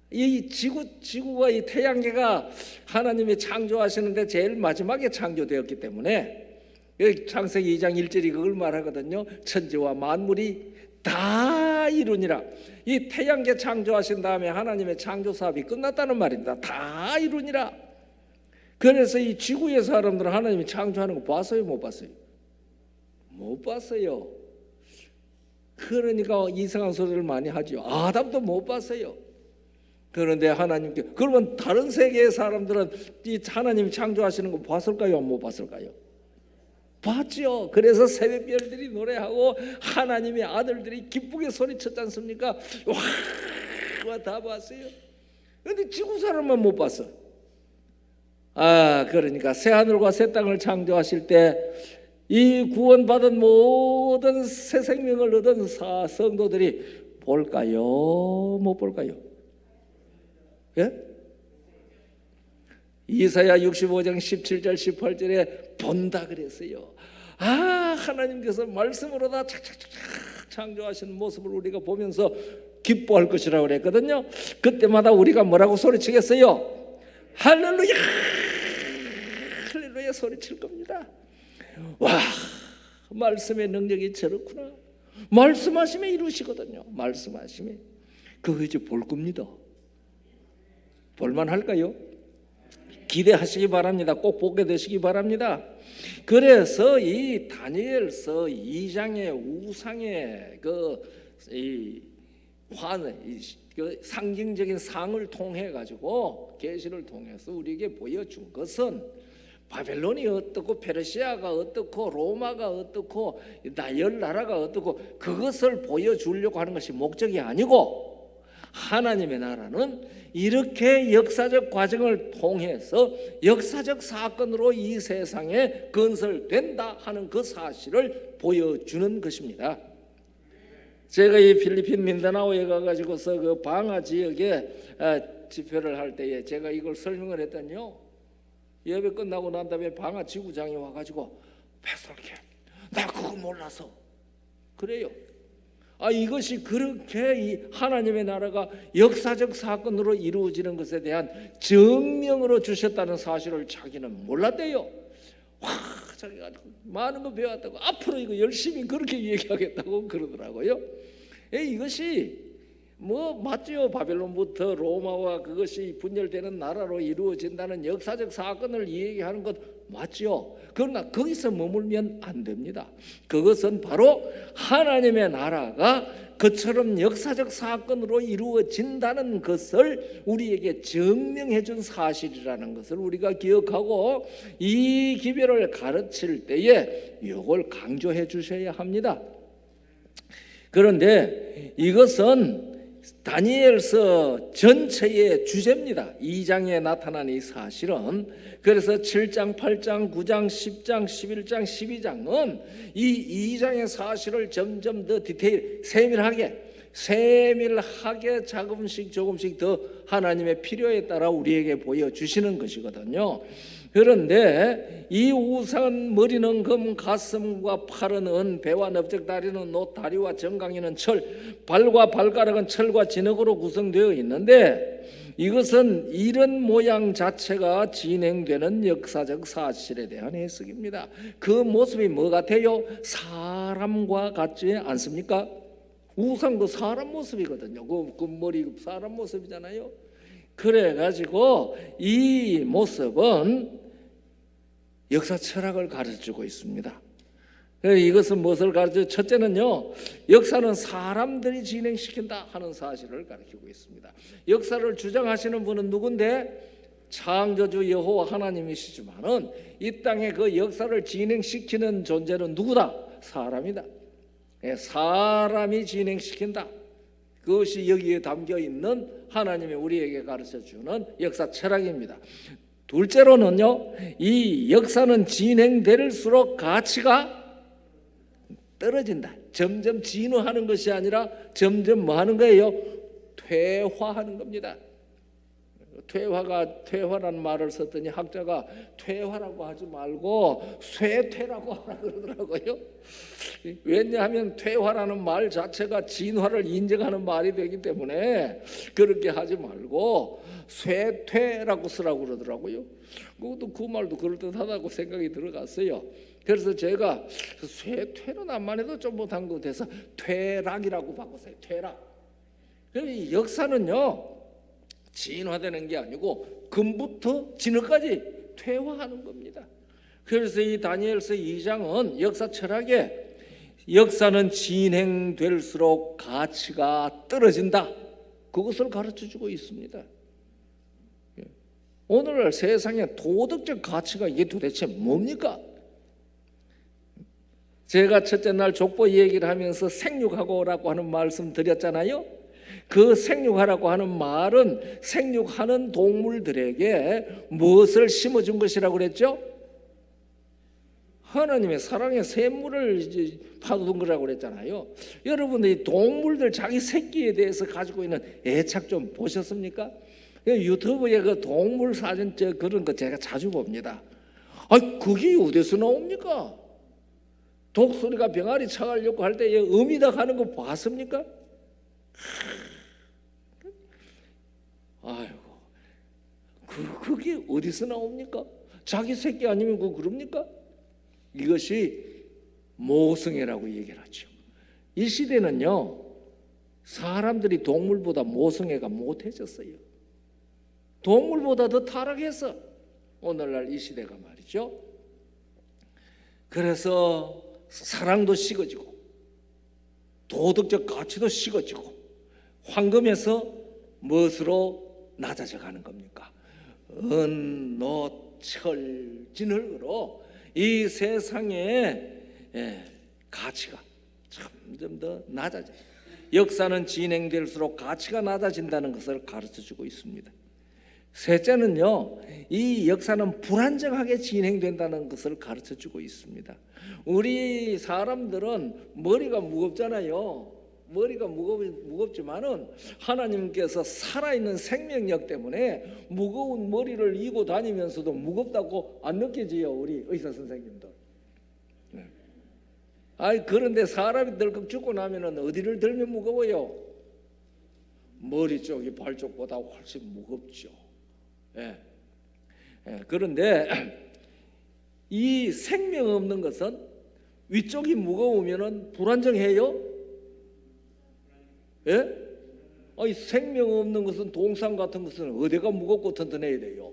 이 지구가 이 태양계가 하나님이 창조하시는데 제일 마지막에 창조되었기 때문에 창세기 2장 1절이 그걸 말하거든요. 천지와 만물이 다 이루니라. 이 태양계 창조하신 다음에 하나님의 창조 사업이 끝났다는 말입니다. 다 이루니라. 그래서 이 지구의 사람들은 하나님이 창조하는 거 봤어요, 못 봤어요? 못 봤어요. 그러니까 이상한 소리를 많이 하죠. 아담도 못 봤어요. 그런데 하나님께, 그러면 다른 세계의 사람들은 이 하나님이 창조하시는 거 봤을까요, 못 봤을까요? 봤죠. 그래서 새벽별들이 노래하고 하나님의 아들들이 기쁘게 소리쳤지 않습니까? 와, 다 봤어요. 그런데 지구 사람만 못 봤어. 그러니까 새 하늘과 새 땅을 창조하실 때 이 구원받은 모든 새 생명을 얻은 성도들이 볼까요, 못 볼까요? 예? 이사야 65장 17절 18절에 본다 그랬어요. 하나님께서 말씀으로 다 착착착 창조하시는 모습을 우리가 보면서 기뻐할 것이라고 그랬거든요. 그때마다 우리가 뭐라고 소리치겠어요? 할렐루야, 할렐루야 소리칠 겁니다. 와, 말씀의 능력이 저렇구나. 말씀하시면 이루시거든요. 말씀하시면 그거 이제 볼 겁니다. 볼만 할까요? 기대하시기 바랍니다. 꼭 보게 되시기 바랍니다. 그래서 이 다니엘서 2장의 우상의 그 상징적인 상을 통해 가지고 계시를 통해서 우리에게 보여준 것은 바벨론이 어떻고 페르시아가 어떻고 로마가 어떻고 열 나라가 어떻고 그것을 보여주려고 하는 것이 목적이 아니고, 하나님의 나라는 이렇게 역사적 과정을 통해서 역사적 사건으로 이 세상에 건설된다 하는 그 사실을 보여주는 것입니다. 제가 이 필리핀 민다나오에 가가지고서 그 방아 지역에 집회를 할 때에 제가 이걸 설명을 했더니요, 예배 끝나고 난 다음에 방아 지구장이 와가지고 패스tor께 나 그거 몰라서 그래요. 이것이 그렇게 이 하나님의 나라가 역사적 사건으로 이루어지는 것에 대한 증명으로 주셨다는 사실을 자기는 몰랐대요. 자기가 많은 거 배웠다고 앞으로 이거 열심히 그렇게 얘기하겠다고 그러더라고요. 이것이 맞죠. 바벨론부터 로마와 그것이 분열되는 나라로 이루어진다는 역사적 사건을 얘기하는 것 맞죠. 그러나 거기서 머물면 안 됩니다. 그것은 바로 하나님의 나라가 그처럼 역사적 사건으로 이루어진다는 것을 우리에게 증명해 준 사실이라는 것을 우리가 기억하고 이 기별을 가르칠 때에 이걸 강조해 주셔야 합니다. 그런데 이것은 다니엘서 전체의 주제입니다. 2장에 나타난 이 사실은. 그래서 7장, 8장, 9장, 10장, 11장, 12장은 이 2장의 사실을 점점 더 세밀하게 조금씩 더 하나님의 필요에 따라 우리에게 보여주시는 것이거든요. 그런데 이 우상은 머리는 금, 가슴과 팔은 은, 배와 넓적, 다리는 놋, 다리와 정강이는 철, 발과 발가락은 철과 진흙으로 구성되어 있는데 이것은 이런 모양 자체가 진행되는 역사적 사실에 대한 해석입니다. 그 모습이 뭐 같아요? 사람과 같지 않습니까? 우상도 사람 모습이거든요. 그 머리 사람 모습이잖아요. 그래가지고 이 모습은 역사 철학을 가르쳐주고 있습니다. 이것은 무엇을 가르쳐? 첫째는요, 역사는 사람들이 진행시킨다 하는 사실을 가르치고 있습니다. 역사를 주장하시는 분은 누군데? 창조주 여호와 하나님이시지만은 이 땅에 그 역사를 진행시키는 존재는 누구다? 사람이다. 사람이 진행시킨다. 그것이 여기에 담겨 있는 하나님이 우리에게 가르쳐주는 역사 철학입니다. 둘째로는요, 이 역사는 진행될수록 가치가 떨어진다. 점점 진화하는 것이 아니라 점점 뭐 하는 거예요? 퇴화하는 겁니다. 퇴화라는 말을 썼더니 학자가 퇴화라고 하지 말고 쇠퇴라고 하라 그러더라고요. 왜냐하면 퇴화라는 말 자체가 진화를 인정하는 말이 되기 때문에 그렇게 하지 말고 쇠퇴라고 쓰라고 그러더라고요. 그것도 그 말도 그럴듯하다고 생각이 들어갔어요. 그래서 제가 쇠퇴는 안만 해도 좀 못한 것 같아서 퇴락이라고 바꿨어요. 퇴락. 이 역사는요, 진화되는 게 아니고 금부터 진흙까지 퇴화하는 겁니다. 그래서 이 다니엘서 2장은 역사 철학에 역사는 진행될수록 가치가 떨어진다, 그것을 가르쳐주고 있습니다. 오늘날 세상의 도덕적 가치가 이게 도대체 뭡니까? 제가 첫째 날 족보 얘기를 하면서 생육하고라고 하는 말씀 드렸잖아요. 그 생육하라고 하는 말은 생육하는 동물들에게 무엇을 심어준 것이라고 그랬죠? 하나님의 사랑의 샘물을 파둔 거라고 그랬잖아요. 여러분들이 동물들 자기 새끼에 대해서 가지고 있는 애착 좀 보셨습니까? 유튜브에 그 동물 사진 그런 거 제가 자주 봅니다. 그게 어디서 나옵니까? 독수리가 병아리 차가려고 할 때 음이다 가는 거 봤습니까? 아이고, 그게 어디서 나옵니까? 자기 새끼 아니면 그럽니까? 이것이 모성애라고 얘기를 하죠. 이 시대는요, 사람들이 동물보다 모성애가 못해졌어요. 동물보다 더 타락해서 오늘날 이 시대가 말이죠. 그래서 사랑도 식어지고 도덕적 가치도 식어지고 황금에서 무엇으로 낮아져 가는 겁니까? 은, 놋, 철, 진흙으로 이 세상의 가치가 점점 더 낮아져요. 역사는 진행될수록 가치가 낮아진다는 것을 가르쳐주고 있습니다. 셋째는요, 이 역사는 불안정하게 진행된다는 것을 가르쳐주고 있습니다. 우리 사람들은 머리가 무겁잖아요. 머리가 무겁지만은 하나님께서 살아있는 생명력 때문에 무거운 머리를 이고 다니면서도 무겁다고 안 느껴져요, 우리 의사 선생님들. 그런데 사람이 덜컥 죽고 나면은 어디를 들면 무거워요? 머리 쪽이 발 쪽보다 훨씬 무겁죠. 그런데 이 생명 없는 것은 위쪽이 무거우면은 불안정해요. 이 생명 없는 것은 동상 같은 것은 어디가 무겁고 튼튼해야 돼요?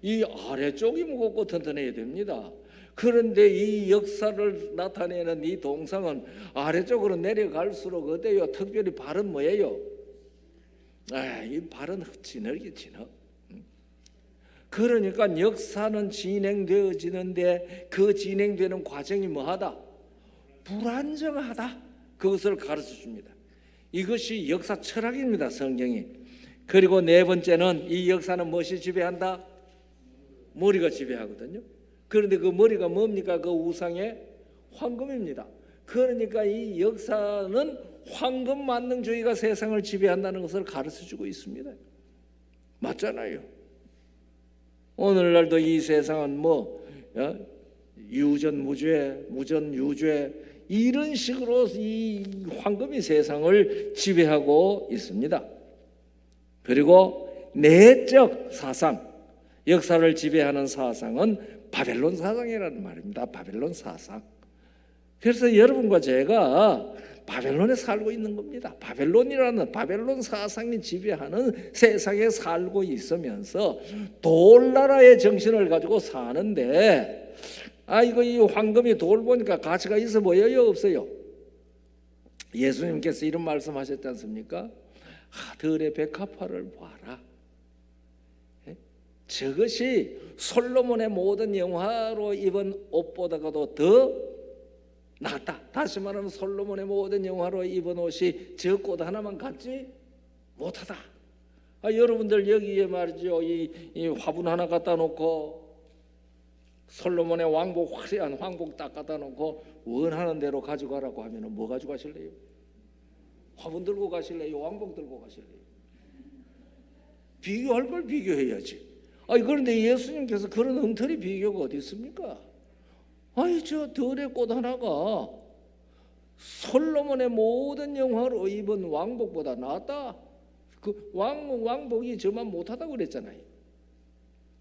이 아래쪽이 무겁고 튼튼해야 됩니다. 그런데 이 역사를 나타내는 이 동상은 아래쪽으로 내려갈수록 어때요? 특별히 발은 뭐예요? 이 발은 진흙이 진흙. 그러니까 역사는 진행되어지는데 그 진행되는 과정이 뭐하다? 불안정하다. 그것을 가르쳐 줍니다. 이것이 역사 철학입니다, 성경이. 그리고 네 번째는 이 역사는 무엇이 지배한다? 머리가 지배하거든요. 그런데 그 머리가 뭡니까? 그 우상의 황금입니다. 그러니까 이 역사는 황금 만능주의가 세상을 지배한다는 것을 가르쳐 주고 있습니다. 맞잖아요. 오늘날도 이 세상은 유전무죄, 무전유죄 이런 식으로 이 황금이 세상을 지배하고 있습니다. 그리고 내적 사상, 역사를 지배하는 사상은 바벨론 사상이라는 말입니다. 바벨론 사상. 그래서 여러분과 제가 바벨론에 살고 있는 겁니다. 바벨론이라는 바벨론 사상이 지배하는 세상에 살고 있으면서 돌나라의 정신을 가지고 사는데, 이거 이 황금이 돌 보니까 가치가 있어 보여요, 없어요? 예수님께서 이런 말씀하셨지 않습니까? 들의 백합화를 봐라. 저것이 솔로몬의 모든 영화로 입은 옷보다도 더 낫다. 다시 말하면 솔로몬의 모든 영화로 입은 옷이 저 꽃 하나만 같지 못하다. 여러분들 여기에 말이죠, 이 화분 하나 갖다 놓고 솔로몬의 왕복, 화려한 왕복 딱 갖다 놓고 원하는 대로 가져가라고 하면 뭐 가지고 가실래요? 화분 들고 가실래요? 왕복 들고 가실래요? 비교할 걸 비교해야지. 그런데 예수님께서 그런 엉터리 비교가 어디 있습니까? 저 들의 꽃 하나가 솔로몬의 모든 영화로 입은 왕복보다 낫다. 그 왕복이 저만 못하다고 그랬잖아요.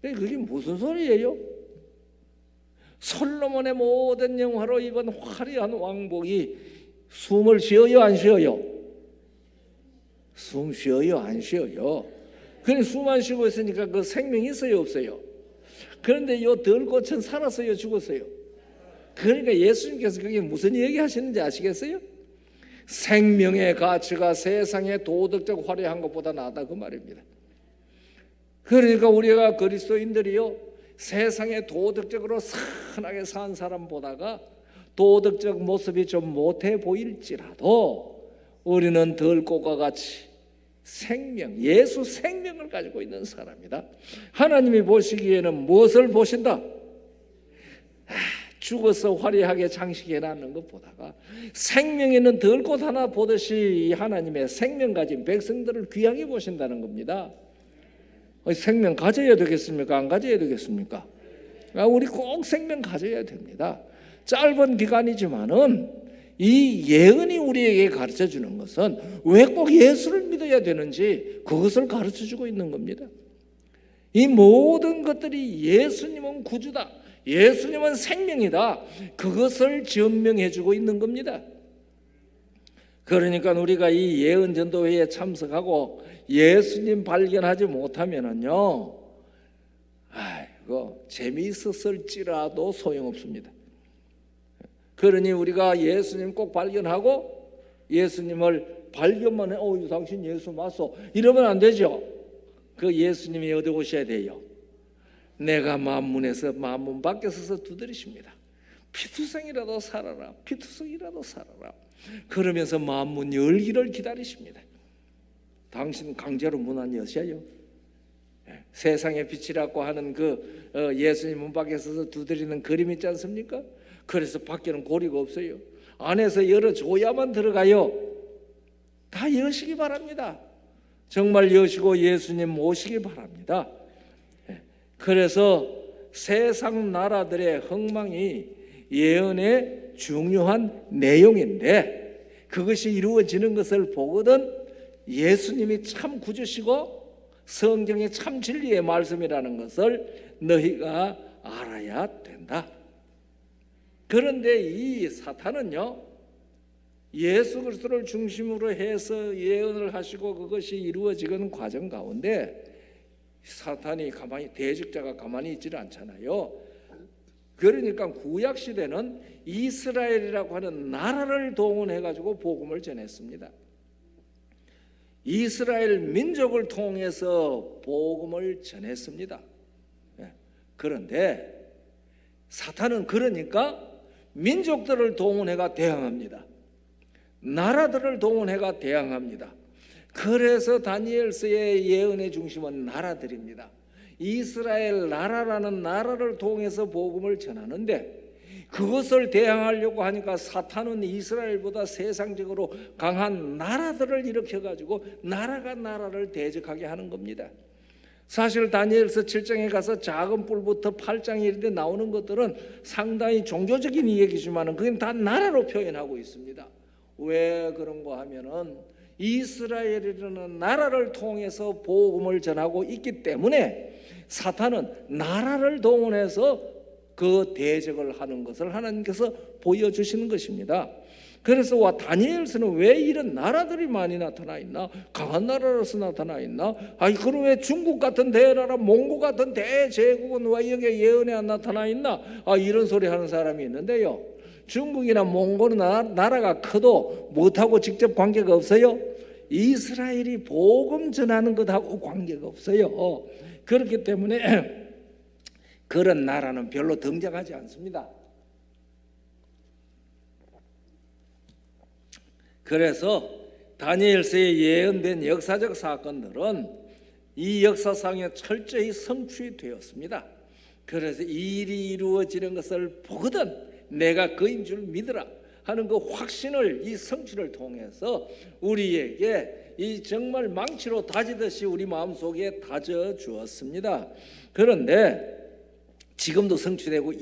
그게 무슨 소리예요? 솔로몬의 모든 영화로 입은 화려한 왕복이 숨을 쉬어요, 안 쉬어요? 숨 쉬어요, 안 쉬어요? 그냥 숨 안 쉬고 있으니까 그 생명이 있어요, 없어요? 그런데 요 들꽃은 살았어요, 죽었어요? 그러니까 예수님께서 그게 무슨 얘기 하시는지 아시겠어요? 생명의 가치가 세상의 도덕적 화려한 것보다 낫다, 그 말입니다. 그러니까 우리가 그리스도인들이요, 세상에 도덕적으로 선하게 산 사람보다가 도덕적 모습이 좀 못해 보일지라도 우리는 들꽃과 같이 생명, 예수 생명을 가지고 있는 사람이다. 하나님이 보시기에는 무엇을 보신다? 죽어서 화려하게 장식해놨는 것보다가 생명 있는 들꽃 하나 보듯이 하나님의 생명 가진 백성들을 귀하게 보신다는 겁니다. 생명 가져야 되겠습니까? 안 가져야 되겠습니까? 우리 꼭 생명 가져야 됩니다. 짧은 기간이지만은 이 예언이 우리에게 가르쳐 주는 것은 왜 꼭 예수를 믿어야 되는지 그것을 가르쳐 주고 있는 겁니다. 이 모든 것들이 예수님은 구주다, 예수님은 생명이다, 그것을 증명해 주고 있는 겁니다. 그러니까 우리가 이 예언 전도회에 참석하고 예수님 발견하지 못하면은요, 재미있었을지라도 소용없습니다. 그러니 우리가 예수님 꼭 발견하고 예수님을 발견만 해, 당신 예수 맞소, 이러면 안 되죠. 그 예수님이 어디 오셔야 돼요? 내가 만문에서 만문 밖에 서서 두드리십니다. 피투성이라도 살아라, 피투성이라도 살아라. 그러면서 만문 열기를 기다리십니다. 당신 강제로 문 안 여셔요? 세상의 빛이라고 하는 그 예수님 문 밖에 서서 두드리는 그림 있지 않습니까? 그래서 밖에는 고리가 없어요. 안에서 열어줘야만 들어가요. 다 여시기 바랍니다. 정말 여시고 예수님 모시기 바랍니다. 그래서 세상 나라들의 흥망이 예언의 중요한 내용인데, 그것이 이루어지는 것을 보거든 예수님이 참 구주시고 성경이 참 진리의 말씀이라는 것을 너희가 알아야 된다. 그런데 이 사탄은요, 예수 그리스도를 중심으로 해서 예언을 하시고 그것이 이루어지는 과정 가운데 사탄이 대적자가 가만히 있지를 않잖아요. 그러니까 구약 시대는 이스라엘이라고 하는 나라를 동원해 가지고 복음을 전했습니다. 이스라엘 민족을 통해서 복음을 전했습니다. 그런데 사탄은 그러니까 민족들을 동원해가 대항합니다. 나라들을 동원해가 대항합니다. 그래서 다니엘서의 예언의 중심은 나라들입니다. 이스라엘 나라라는 나라를 통해서 복음을 전하는데, 그것을 대항하려고 하니까 사탄은 이스라엘보다 세상적으로 강한 나라들을 일으켜가지고 나라가 나라를 대적하게 하는 겁니다. 사실 다니엘서 7장에 가서 작은 뿔부터 8장에 이르게 나오는 것들은 상당히 종교적인 이야기지만 그건 다 나라로 표현하고 있습니다. 왜 그런가 하면은 이스라엘이라는 나라를 통해서 복음을 전하고 있기 때문에 사탄은 나라를 동원해서 그 대적을 하는 것을 하나님께서 보여주시는 것입니다. 그래서 다니엘서는 왜 이런 나라들이 많이 나타나 있나? 강한 나라로서 나타나 있나? 그럼 왜 중국 같은 대나라, 몽고 같은 대제국은 왜 여기에 예언에 안 나타나 있나? 이런 소리 하는 사람이 있는데요. 중국이나 몽고는 나라가 커도 못하고 직접 관계가 없어요. 이스라엘이 복음 전하는 것하고 관계가 없어요. 그렇기 때문에 그런 나라는 별로 등장하지 않습니다. 그래서 다니엘서에 예언된 역사적 사건들은 이 역사상에 철저히 성취 되었습니다. 그래서 이 일이 이루어지는 것을 보거든 내가 그인 줄 믿으라 하는 그 확신을 이 성취를 통해서 우리에게 이 정말 망치로 다지듯이 우리 마음속에 다져 주었습니다. 그런데 지금도 성취되고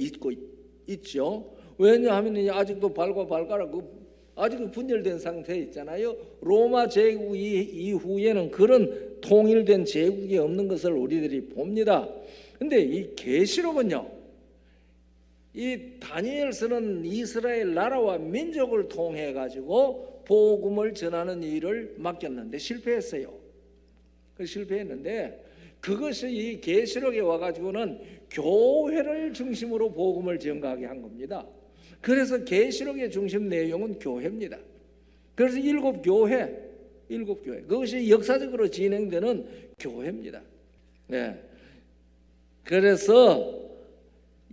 있죠. 왜냐하면 아직도 발과 발가락 아직 분열된 상태에 있잖아요. 로마 제국 이후에는 그런 통일된 제국이 없는 것을 우리들이 봅니다. 근데 이 계시록은요, 이 다니엘서는 이스라엘 나라와 민족을 통해 가지고 복음을 전하는 일을 맡겼는데 실패했어요. 실패했는데 그것이 이 계시록에 와가지고는 교회를 중심으로 복음을 전가하게 한 겁니다. 그래서 계시록의 중심 내용은 교회입니다. 그래서 일곱 교회 그것이 역사적으로 진행되는 교회입니다. 네. 그래서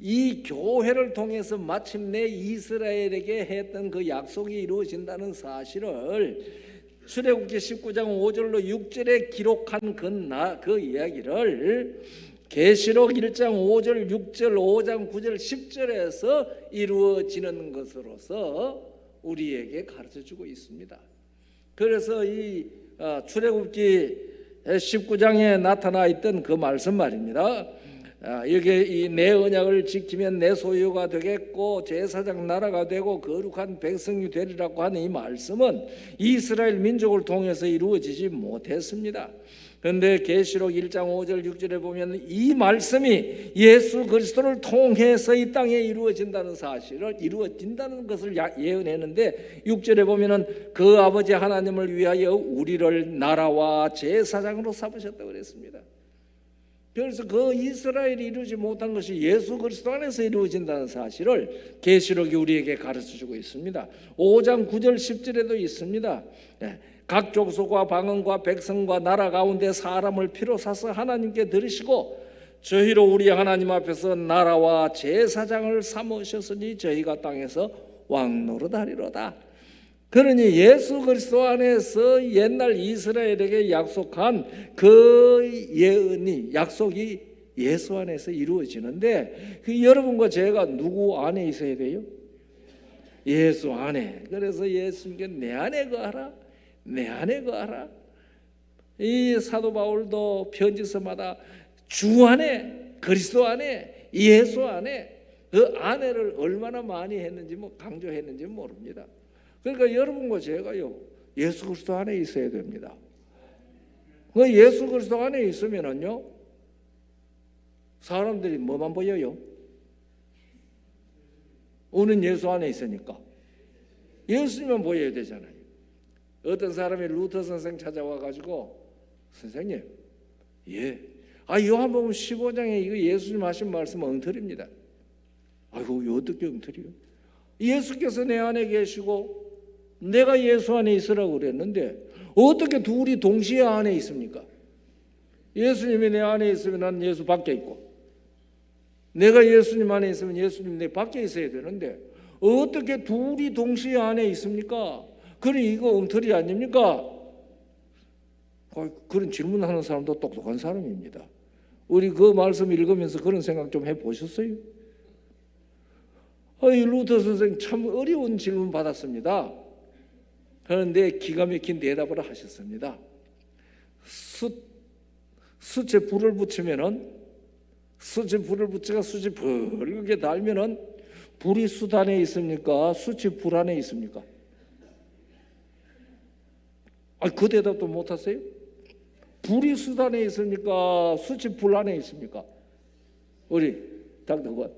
이 교회를 통해서 마침내 이스라엘에게 했던 그 약속이 이루어진다는 사실을 출애굽기 19장 5절로 6절에 기록한 그 이야기를 계시록 1장 5절 6절 5장 9절 10절에서 이루어지는 것으로서 우리에게 가르쳐주고 있습니다. 그래서 이 출애굽기 19장에 나타나 있던 그 말씀 말입니다. 여기 이 내 언약을 지키면 내 소유가 되겠고 제사장 나라가 되고 거룩한 백성이 되리라고 하는 이 말씀은 이스라엘 민족을 통해서 이루어지지 못했습니다. 그런데 계시록 1장 5절 6절에 보면 이 말씀이 예수 그리스도를 통해서 이 땅에 이루어진다는 사실을 이루어진다는 것을 예언했는데 6절에 보면은 그 아버지 하나님을 위하여 우리를 나라와 제사장으로 삼으셨다고 그랬습니다. 그래서 그 이스라엘이 이루지 못한 것이 예수 그리스도 안에서 이루어진다는 사실을 계시록이 우리에게 가르쳐주고 있습니다. 5장 9절 10절에도 있습니다. 각 족속과 방언과 백성과 나라 가운데 사람을 피로 사서 하나님께 드리시고 저희로 우리 하나님 앞에서 나라와 제사장을 삼으셨으니 저희가 땅에서 왕 노릇하리로다. 그러니 예수 그리스도 안에서 옛날 이스라엘에게 약속한 그 예언이 약속이 예수 안에서 이루어지는데 여러분과 제가 누구 안에 있어야 돼요? 예수 안에. 그래서 예수님께 내 안에 거하라, 내 안에 거하라. 이 사도 바울도 편지서마다 주 안에, 그리스도 안에, 예수 안에 그 안에를 얼마나 많이 했는지 강조했는지 모릅니다. 그러니까 여러분과 제가요 예수 그리스도 안에 있어야 됩니다. 그 예수 그리스도 안에 있으면은요 사람들이 뭐만 보여요? 우리는 예수 안에 있으니까 예수님만 보여야 되잖아요. 어떤 사람이 루터 선생 찾아와 가지고 선생님, 요한복음 15장에 이거 예수님 하신 말씀 엉터리입니다. 아이고, 어떻게 엉터리요? 예수께서 내 안에 계시고 내가 예수 안에 있으라고 그랬는데 어떻게 둘이 동시에 안에 있습니까? 예수님이 내 안에 있으면 난 예수 밖에 있고 내가 예수님 안에 있으면 예수님 내 밖에 있어야 되는데 어떻게 둘이 동시에 안에 있습니까? 그러니 이거 엉터리 아닙니까? 그런 질문하는 사람도 똑똑한 사람입니다. 우리 그 말씀 읽으면서 그런 생각 좀 해보셨어요? 루터 선생 참 어려운 질문 받았습니다. 그런데 기가 막힌 대답을 하셨습니다. 숯에 불을 붙이면은 숯에 불을 붙여가 숯이 붉게 달면은 불이 숯 안에 있습니까? 숯이 불 안에 있습니까? 그 대답도 못 하세요? 불이 숯 안에 있습니까? 숯이 불 안에 있습니까? 우리 닥터관,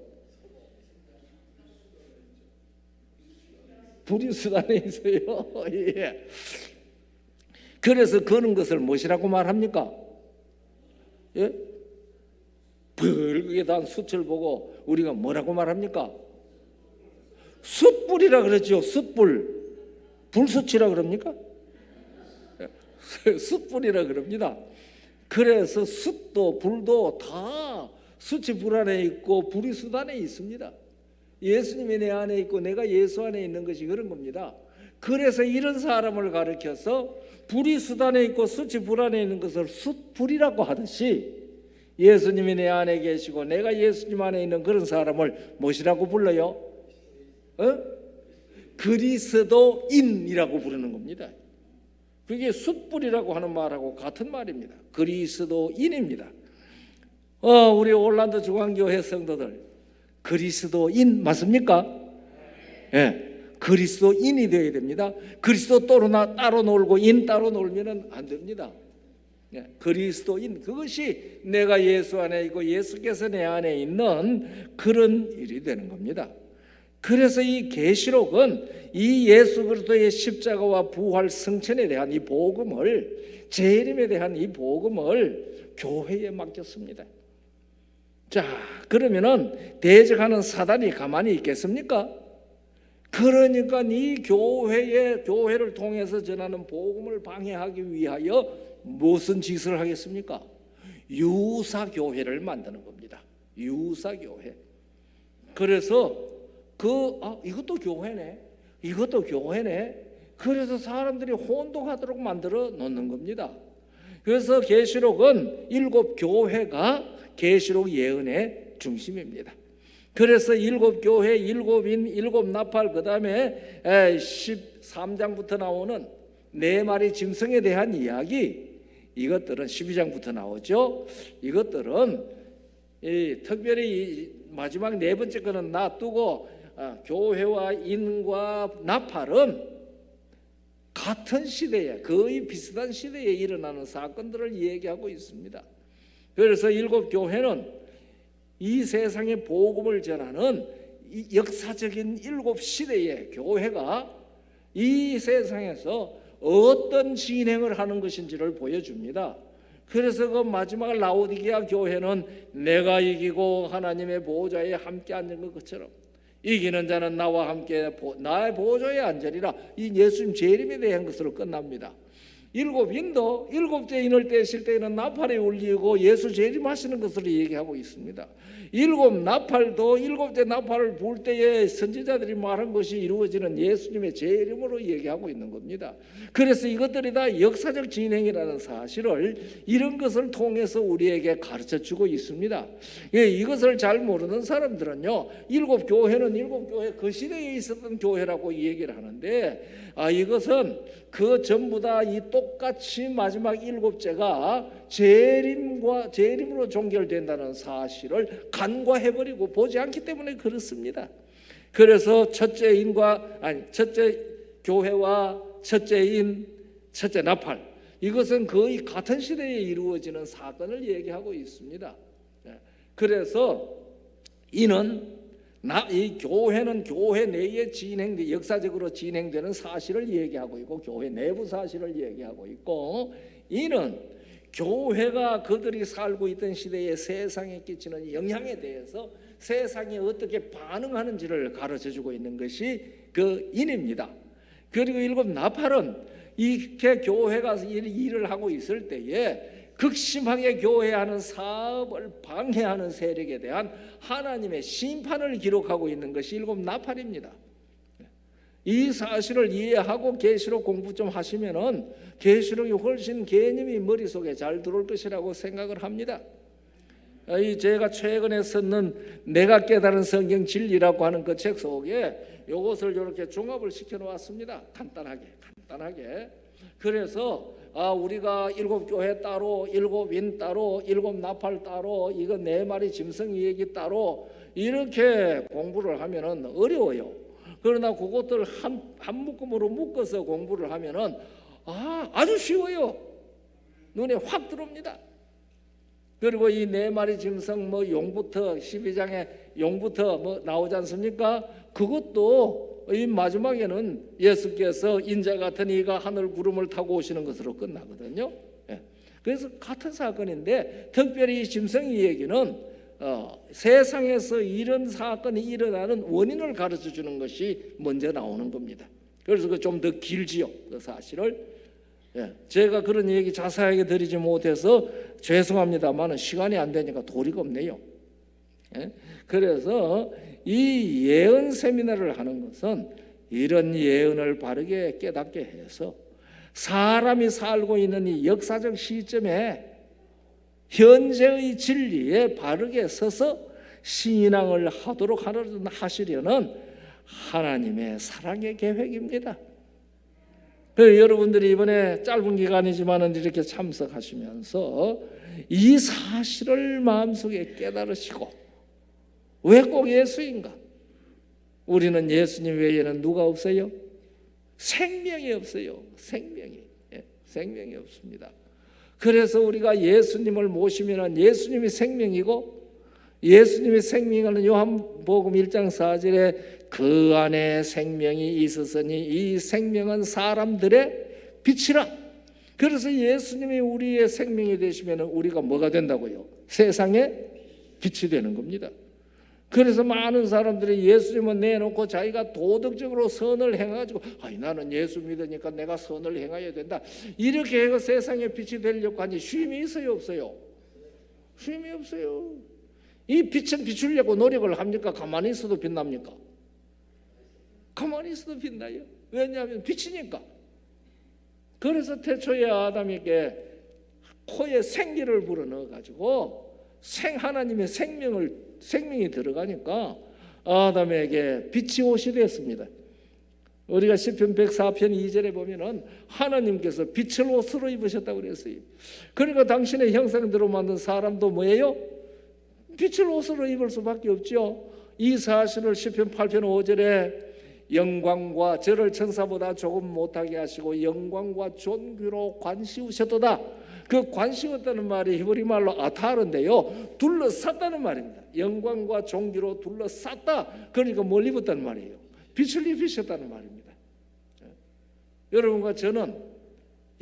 불이 숯 안에 있어요. 예. 그래서 그런 것을 무엇이라고 말합니까? 예? 붉게 단 숯을 보고 우리가 뭐라고 말합니까? 숯불이라 그러죠. 숯불. 불숯이라 그럽니까? 숯불이라 그럽니다. 그래서 숯도 불도 다 숯이 불 안에 있고 불이 숯 안에 있습니다. 예수님이 내 안에 있고 내가 예수 안에 있는 것이 그런 겁니다. 그래서 이런 사람을 가르쳐서 불이 숯 안에 있고 숯이 불 안에 있는 것을 숯불이라고 하듯이 예수님이 내 안에 계시고 내가 예수님 안에 있는 그런 사람을 무엇이라고 불러요? 그리스도인이라고 부르는 겁니다. 그게 숯불이라고 하는 말하고 같은 말입니다. 그리스도인입니다. 우리 올란도 중앙교회 성도들 그리스도인 맞습니까? 예, 그리스도인이 되어야 됩니다. 그리스도 따로 놀고 인 따로 놀면 안 됩니다. 예, 그리스도인, 그것이 내가 예수 안에 있고 예수께서 내 안에 있는 그런 일이 되는 겁니다. 그래서 이 계시록은 이 예수 그리스도의 십자가와 부활 승천에 대한 이 복음을, 재림에 대한 이 복음을 교회에 맡겼습니다. 자, 그러면은 대적하는 사단이 가만히 있겠습니까? 그러니까 이 교회를 통해서 전하는 복음을 방해하기 위하여 무슨 짓을 하겠습니까? 유사교회를 만드는 겁니다. 유사교회. 그래서 이것도 교회네, 이것도 교회네. 그래서 사람들이 혼동하도록 만들어 놓는 겁니다. 그래서 계시록은 7교회가 계시록 예언의 중심입니다. 그래서 7교회, 7인, 7나팔, 그 다음에 13장부터 나오는 4마리 짐승에 대한 이야기, 이것들은 12장부터 나오죠. 이것들은 특별히 마지막 4번째 거는 놔두고 교회와 인과 나팔은 같은 시대에, 거의 비슷한 시대에 일어나는 사건들을 얘기하고 있습니다. 그래서 7교회는 이 세상의 복음을 전하는 역사적인 7시대의 교회가 이 세상에서 어떤 진행을 하는 것인지를 보여줍니다. 그래서 그 마지막 라오디게아 교회는 내가 이기고 하나님의 보좌에 함께 앉은 것처럼 이기는 자는 나와 함께 나의 보좌에 앉으리라. 이 예수님 재림에 대한 것으로 끝납니다. 7인도 7째 인을 떼실 때에는 나팔이 울리고 예수 재림하시는 것으로 얘기하고 있습니다. 7나팔도 7째 나팔을 불 때에 선지자들이 말한 것이 이루어지는 예수님의 재림으로 얘기하고 있는 겁니다. 그래서 이것들이 다 역사적 진행이라는 사실을 이런 것을 통해서 우리에게 가르쳐주고 있습니다. 이것을 잘 모르는 사람들은요, 7교회는 7교회 그 시대에 있었던 교회라고 얘기를 하는데, 이것은 그 전부 다 이 똑같이 마지막 7제가 재림으로 종결된다는 사실을 간과해버리고 보지 않기 때문에 그렇습니다. 그래서 첫째 교회와 첫째 인, 첫째 나팔, 이것은 거의 같은 시대에 이루어지는 사건을 얘기하고 있습니다. 그래서 이 교회는 교회 내에 역사적으로 진행되는 사실을 얘기하고 있고, 교회 내부 사실을 얘기하고 있고, 이는 교회가 그들이 살고 있던 시대에 세상에 끼치는 영향에 대해서 세상이 어떻게 반응하는지를 가르쳐주고 있는 것이 그 인입니다. 그리고 7나팔은 이렇게 교회가 일을 하고 있을 때에 극심하게 교회하는 사업을 방해하는 세력에 대한 하나님의 심판을 기록하고 있는 것이 7나팔입니다. 이 사실을 이해하고 계시록 공부 좀 하시면은 계시록이 훨씬 개념이 머릿속에 잘 들어올 것이라고 생각을 합니다. 제가 최근에 썼는 내가 깨달은 성경 진리라고 하는 그 책 속에 이것을 이렇게 종합을 시켜 놓았습니다. 간단하게. 그래서 우리가 7교회 따로, 7인 따로, 7나팔 따로, 이거 4마리 짐승 얘기 따로 이렇게 공부를 하면은 어려워요. 그러나 그것들 한 묶음으로 묶어서 공부를 하면은 아주 쉬워요. 눈에 확 들어옵니다. 그리고 이 4마리 짐승 용부터 12장에 용부터 나오지 않습니까? 그것도 이 마지막에는 예수께서 인자 같은 이가 하늘 구름을 타고 오시는 것으로 끝나거든요. 그래서 같은 사건인데 특별히 이 짐승이 얘기는 세상에서 이런 사건이 일어나는 원인을 가르쳐 주는 것이 먼저 나오는 겁니다. 그래서 그 좀 더 길지요, 그 사실을. 제가 그런 얘기 자세하게 드리지 못해서 죄송합니다만 시간이 안 되니까 도리가 없네요. 그래서 이 예언 세미나를 하는 것은 이런 예언을 바르게 깨닫게 해서 사람이 살고 있는 이 역사적 시점에 현재의 진리에 바르게 서서 신앙을 하도록 하시려는 하나님의 사랑의 계획입니다. 여러분들이 이번에 짧은 기간이지만 이렇게 참석하시면서 이 사실을 마음속에 깨달으시고 왜 꼭 예수인가? 우리는 예수님 외에는 누가 없어요? 생명이 없어요. 생명이 없습니다. 그래서 우리가 예수님을 모시면 예수님이 생명이고 예수님이 생명하는 요한복음 1장 4절에 그 안에 생명이 있었으니 이 생명은 사람들의 빛이라. 그래서 예수님이 우리의 생명이 되시면 우리가 뭐가 된다고요? 세상의 빛이 되는 겁니다. 그래서 많은 사람들이 예수님은 내놓고 자기가 도덕적으로 선을 행해가지고 나는 예수 믿으니까 내가 선을 행해야 된다 이렇게 해서 세상의 빛이 되려고 하니 쉼이 있어요 없어요? 쉼이 없어요. 이 빛은 비추려고 노력을 합니까? 가만히 있어도 빛납니까? 가만히 있어도 빛나요. 왜냐하면 빛이니까. 그래서 태초에 아담에게 코에 생기를 불어넣어가지고 하나님의 생명이 들어가니까 아담에게 빛이 옷이 됐습니다. 우리가 시편 104편 2절에 보면은 하나님께서 빛을 옷으로 입으셨다고 그랬어요. 그러니까 당신의 형상대로 만든 사람도 뭐예요? 빛을 옷으로 입을 수밖에 없죠. 이 사실을 시편 8편 5절에 영광과 저를 천사보다 조금 못하게 하시고 영광과 존귀로 관씌우셨도다. 그 관씌웠다는 말이 히브리 말로 아타르인데요, 둘러쌌다는 말입니다. 영광과 존귀로 둘러쌌다. 그러니까 뭘 입었다는 말이에요? 빛을 입히셨다는 말입니다. 여러분과 저는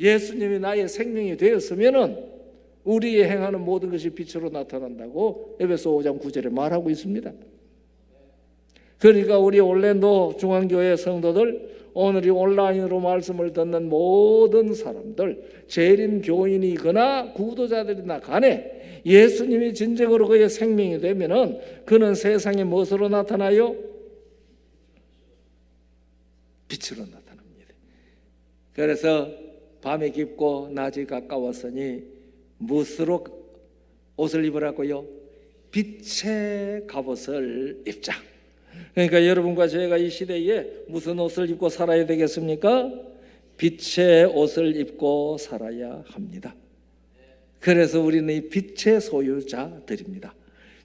예수님이 나의 생명이 되었으면은 우리의 행하는 모든 것이 빛으로 나타난다고 에베소 5장 9절에 말하고 있습니다. 그러니까 우리 올랜도 중앙교회 성도들, 오늘 이 온라인으로 말씀을 듣는 모든 사람들, 재림 교인이거나 구도자들이나 간에 예수님이 진정으로 그의 생명이 되면은 그는 세상에 무엇으로 나타나요? 빛으로 나타납니다. 그래서 밤이 깊고 낮이 가까웠으니 무엇으로 옷을 입으라고요? 빛의 갑옷을 입자. 그러니까 여러분과 제가 이 시대에 무슨 옷을 입고 살아야 되겠습니까? 빛의 옷을 입고 살아야 합니다. 그래서 우리는 이 빛의 소유자들입니다.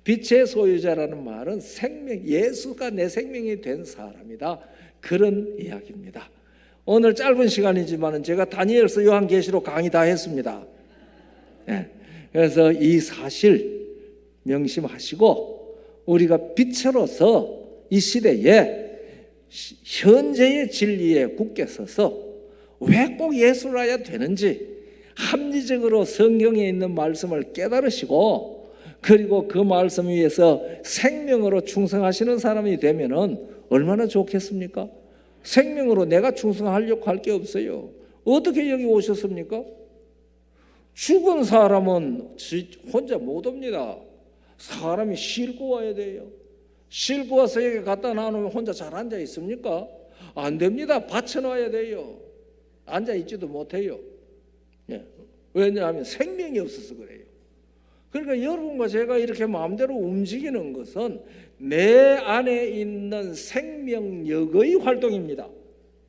빛의 소유자라는 말은 생명, 예수가 내 생명이 된 사람이다, 그런 이야기입니다. 오늘 짧은 시간이지만 제가 다니엘서 요한계시록 강의 다 했습니다. 그래서 이 사실 명심하시고 우리가 빛으로서 이 시대에 현재의 진리에 굳게 서서 왜 꼭 예수를 해야 되는지 합리적으로 성경에 있는 말씀을 깨달으시고 그리고 그 말씀 위에서 생명으로 충성하시는 사람이 되면은 얼마나 좋겠습니까? 생명으로 내가 충성하려고 할 게 없어요. 어떻게 여기 오셨습니까? 죽은 사람은 혼자 못 옵니다. 사람이 싣고 와야 돼요. 싣고 와서 여기 갖다 놔놓으면 혼자 잘 앉아 있습니까? 안 됩니다. 받쳐놔야 돼요. 앉아 있지도 못해요. 왜냐하면 생명이 없어서 그래요. 그러니까 여러분과 제가 이렇게 마음대로 움직이는 것은 내 안에 있는 생명력의 활동입니다.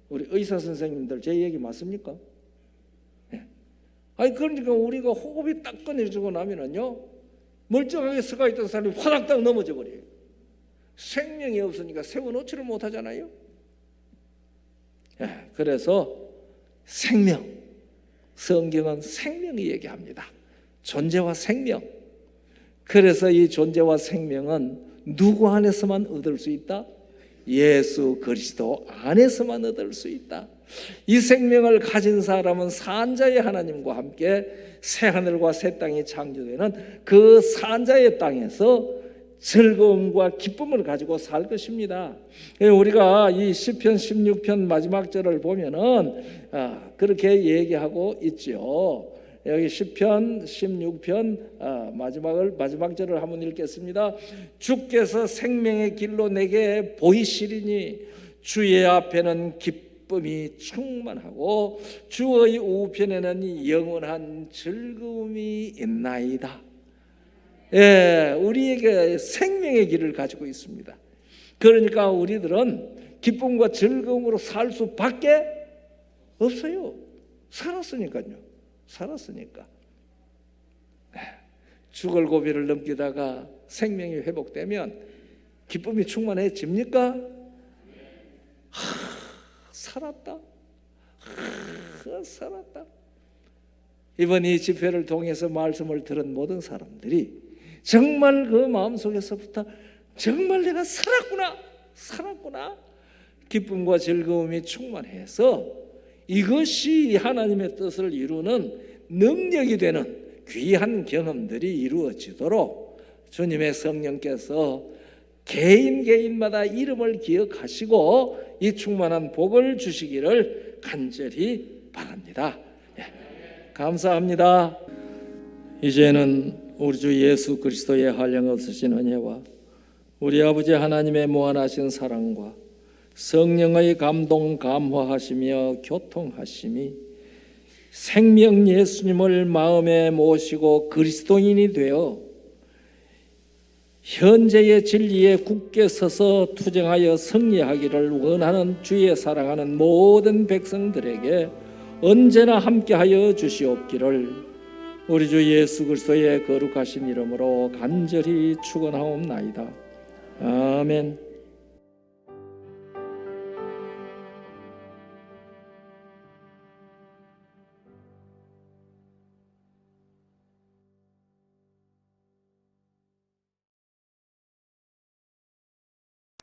우리 의사 선생님들 제 얘기 맞습니까? 아니 그러니까 우리가 호흡이 딱 꺼내지고 나면은요, 멀쩡하게 서가 있던 사람이 화닥닥 넘어져 버려요. 생명이 없으니까 세워놓지를 못하잖아요. 그래서 생명, 성경은 생명이 얘기합니다. 존재와 생명. 그래서 이 존재와 생명은 누구 안에서만 얻을 수 있다? 예수 그리스도 안에서만 얻을 수 있다. 이 생명을 가진 사람은 산자의 하나님과 함께 새 하늘과 새 땅이 창조되는 그 산자의 땅에서 즐거움과 기쁨을 가지고 살 것입니다. 우리가 이 시편 16편 마지막 절을 보면은 그렇게 얘기하고 있죠. 여기 시편 16편 마지막 절을 한번 읽겠습니다. 주께서 생명의 길로 내게 보이시리니 주의 앞에는 기쁨이 충만하고 주의 우편에는 영원한 즐거움이 있나이다. 우리에게 생명의 길을 가지고 있습니다. 그러니까 우리들은 기쁨과 즐거움으로 살 수밖에 없어요. 살았으니까요. 죽을 고비를 넘기다가 생명이 회복되면 기쁨이 충만해집니까? 살았다. 살았다. 이번 이 집회를 통해서 말씀을 들은 모든 사람들이 정말 그 마음속에서부터 정말 내가 살았구나 기쁨과 즐거움이 충만해서 이것이 하나님의 뜻을 이루는 능력이 되는 귀한 경험들이 이루어지도록 주님의 성령께서 개인마다 이름을 기억하시고 이 충만한 복을 주시기를 간절히 바랍니다. 감사합니다. 이제는 우리 주 예수 그리스도의 한량없으신 은혜와 우리 아버지 하나님의 무한하신 사랑과 성령의 감동 감화하시며 교통하심이 생명 예수님을 마음에 모시고 그리스도인이 되어 현재의 진리에 굳게 서서 투쟁하여 승리하기를 원하는 주의 사랑하는 모든 백성들에게 언제나 함께하여 주시옵기를 우리 주 예수 그리스도의 거룩하신 이름으로 간절히 축원하옵나이다. 아멘.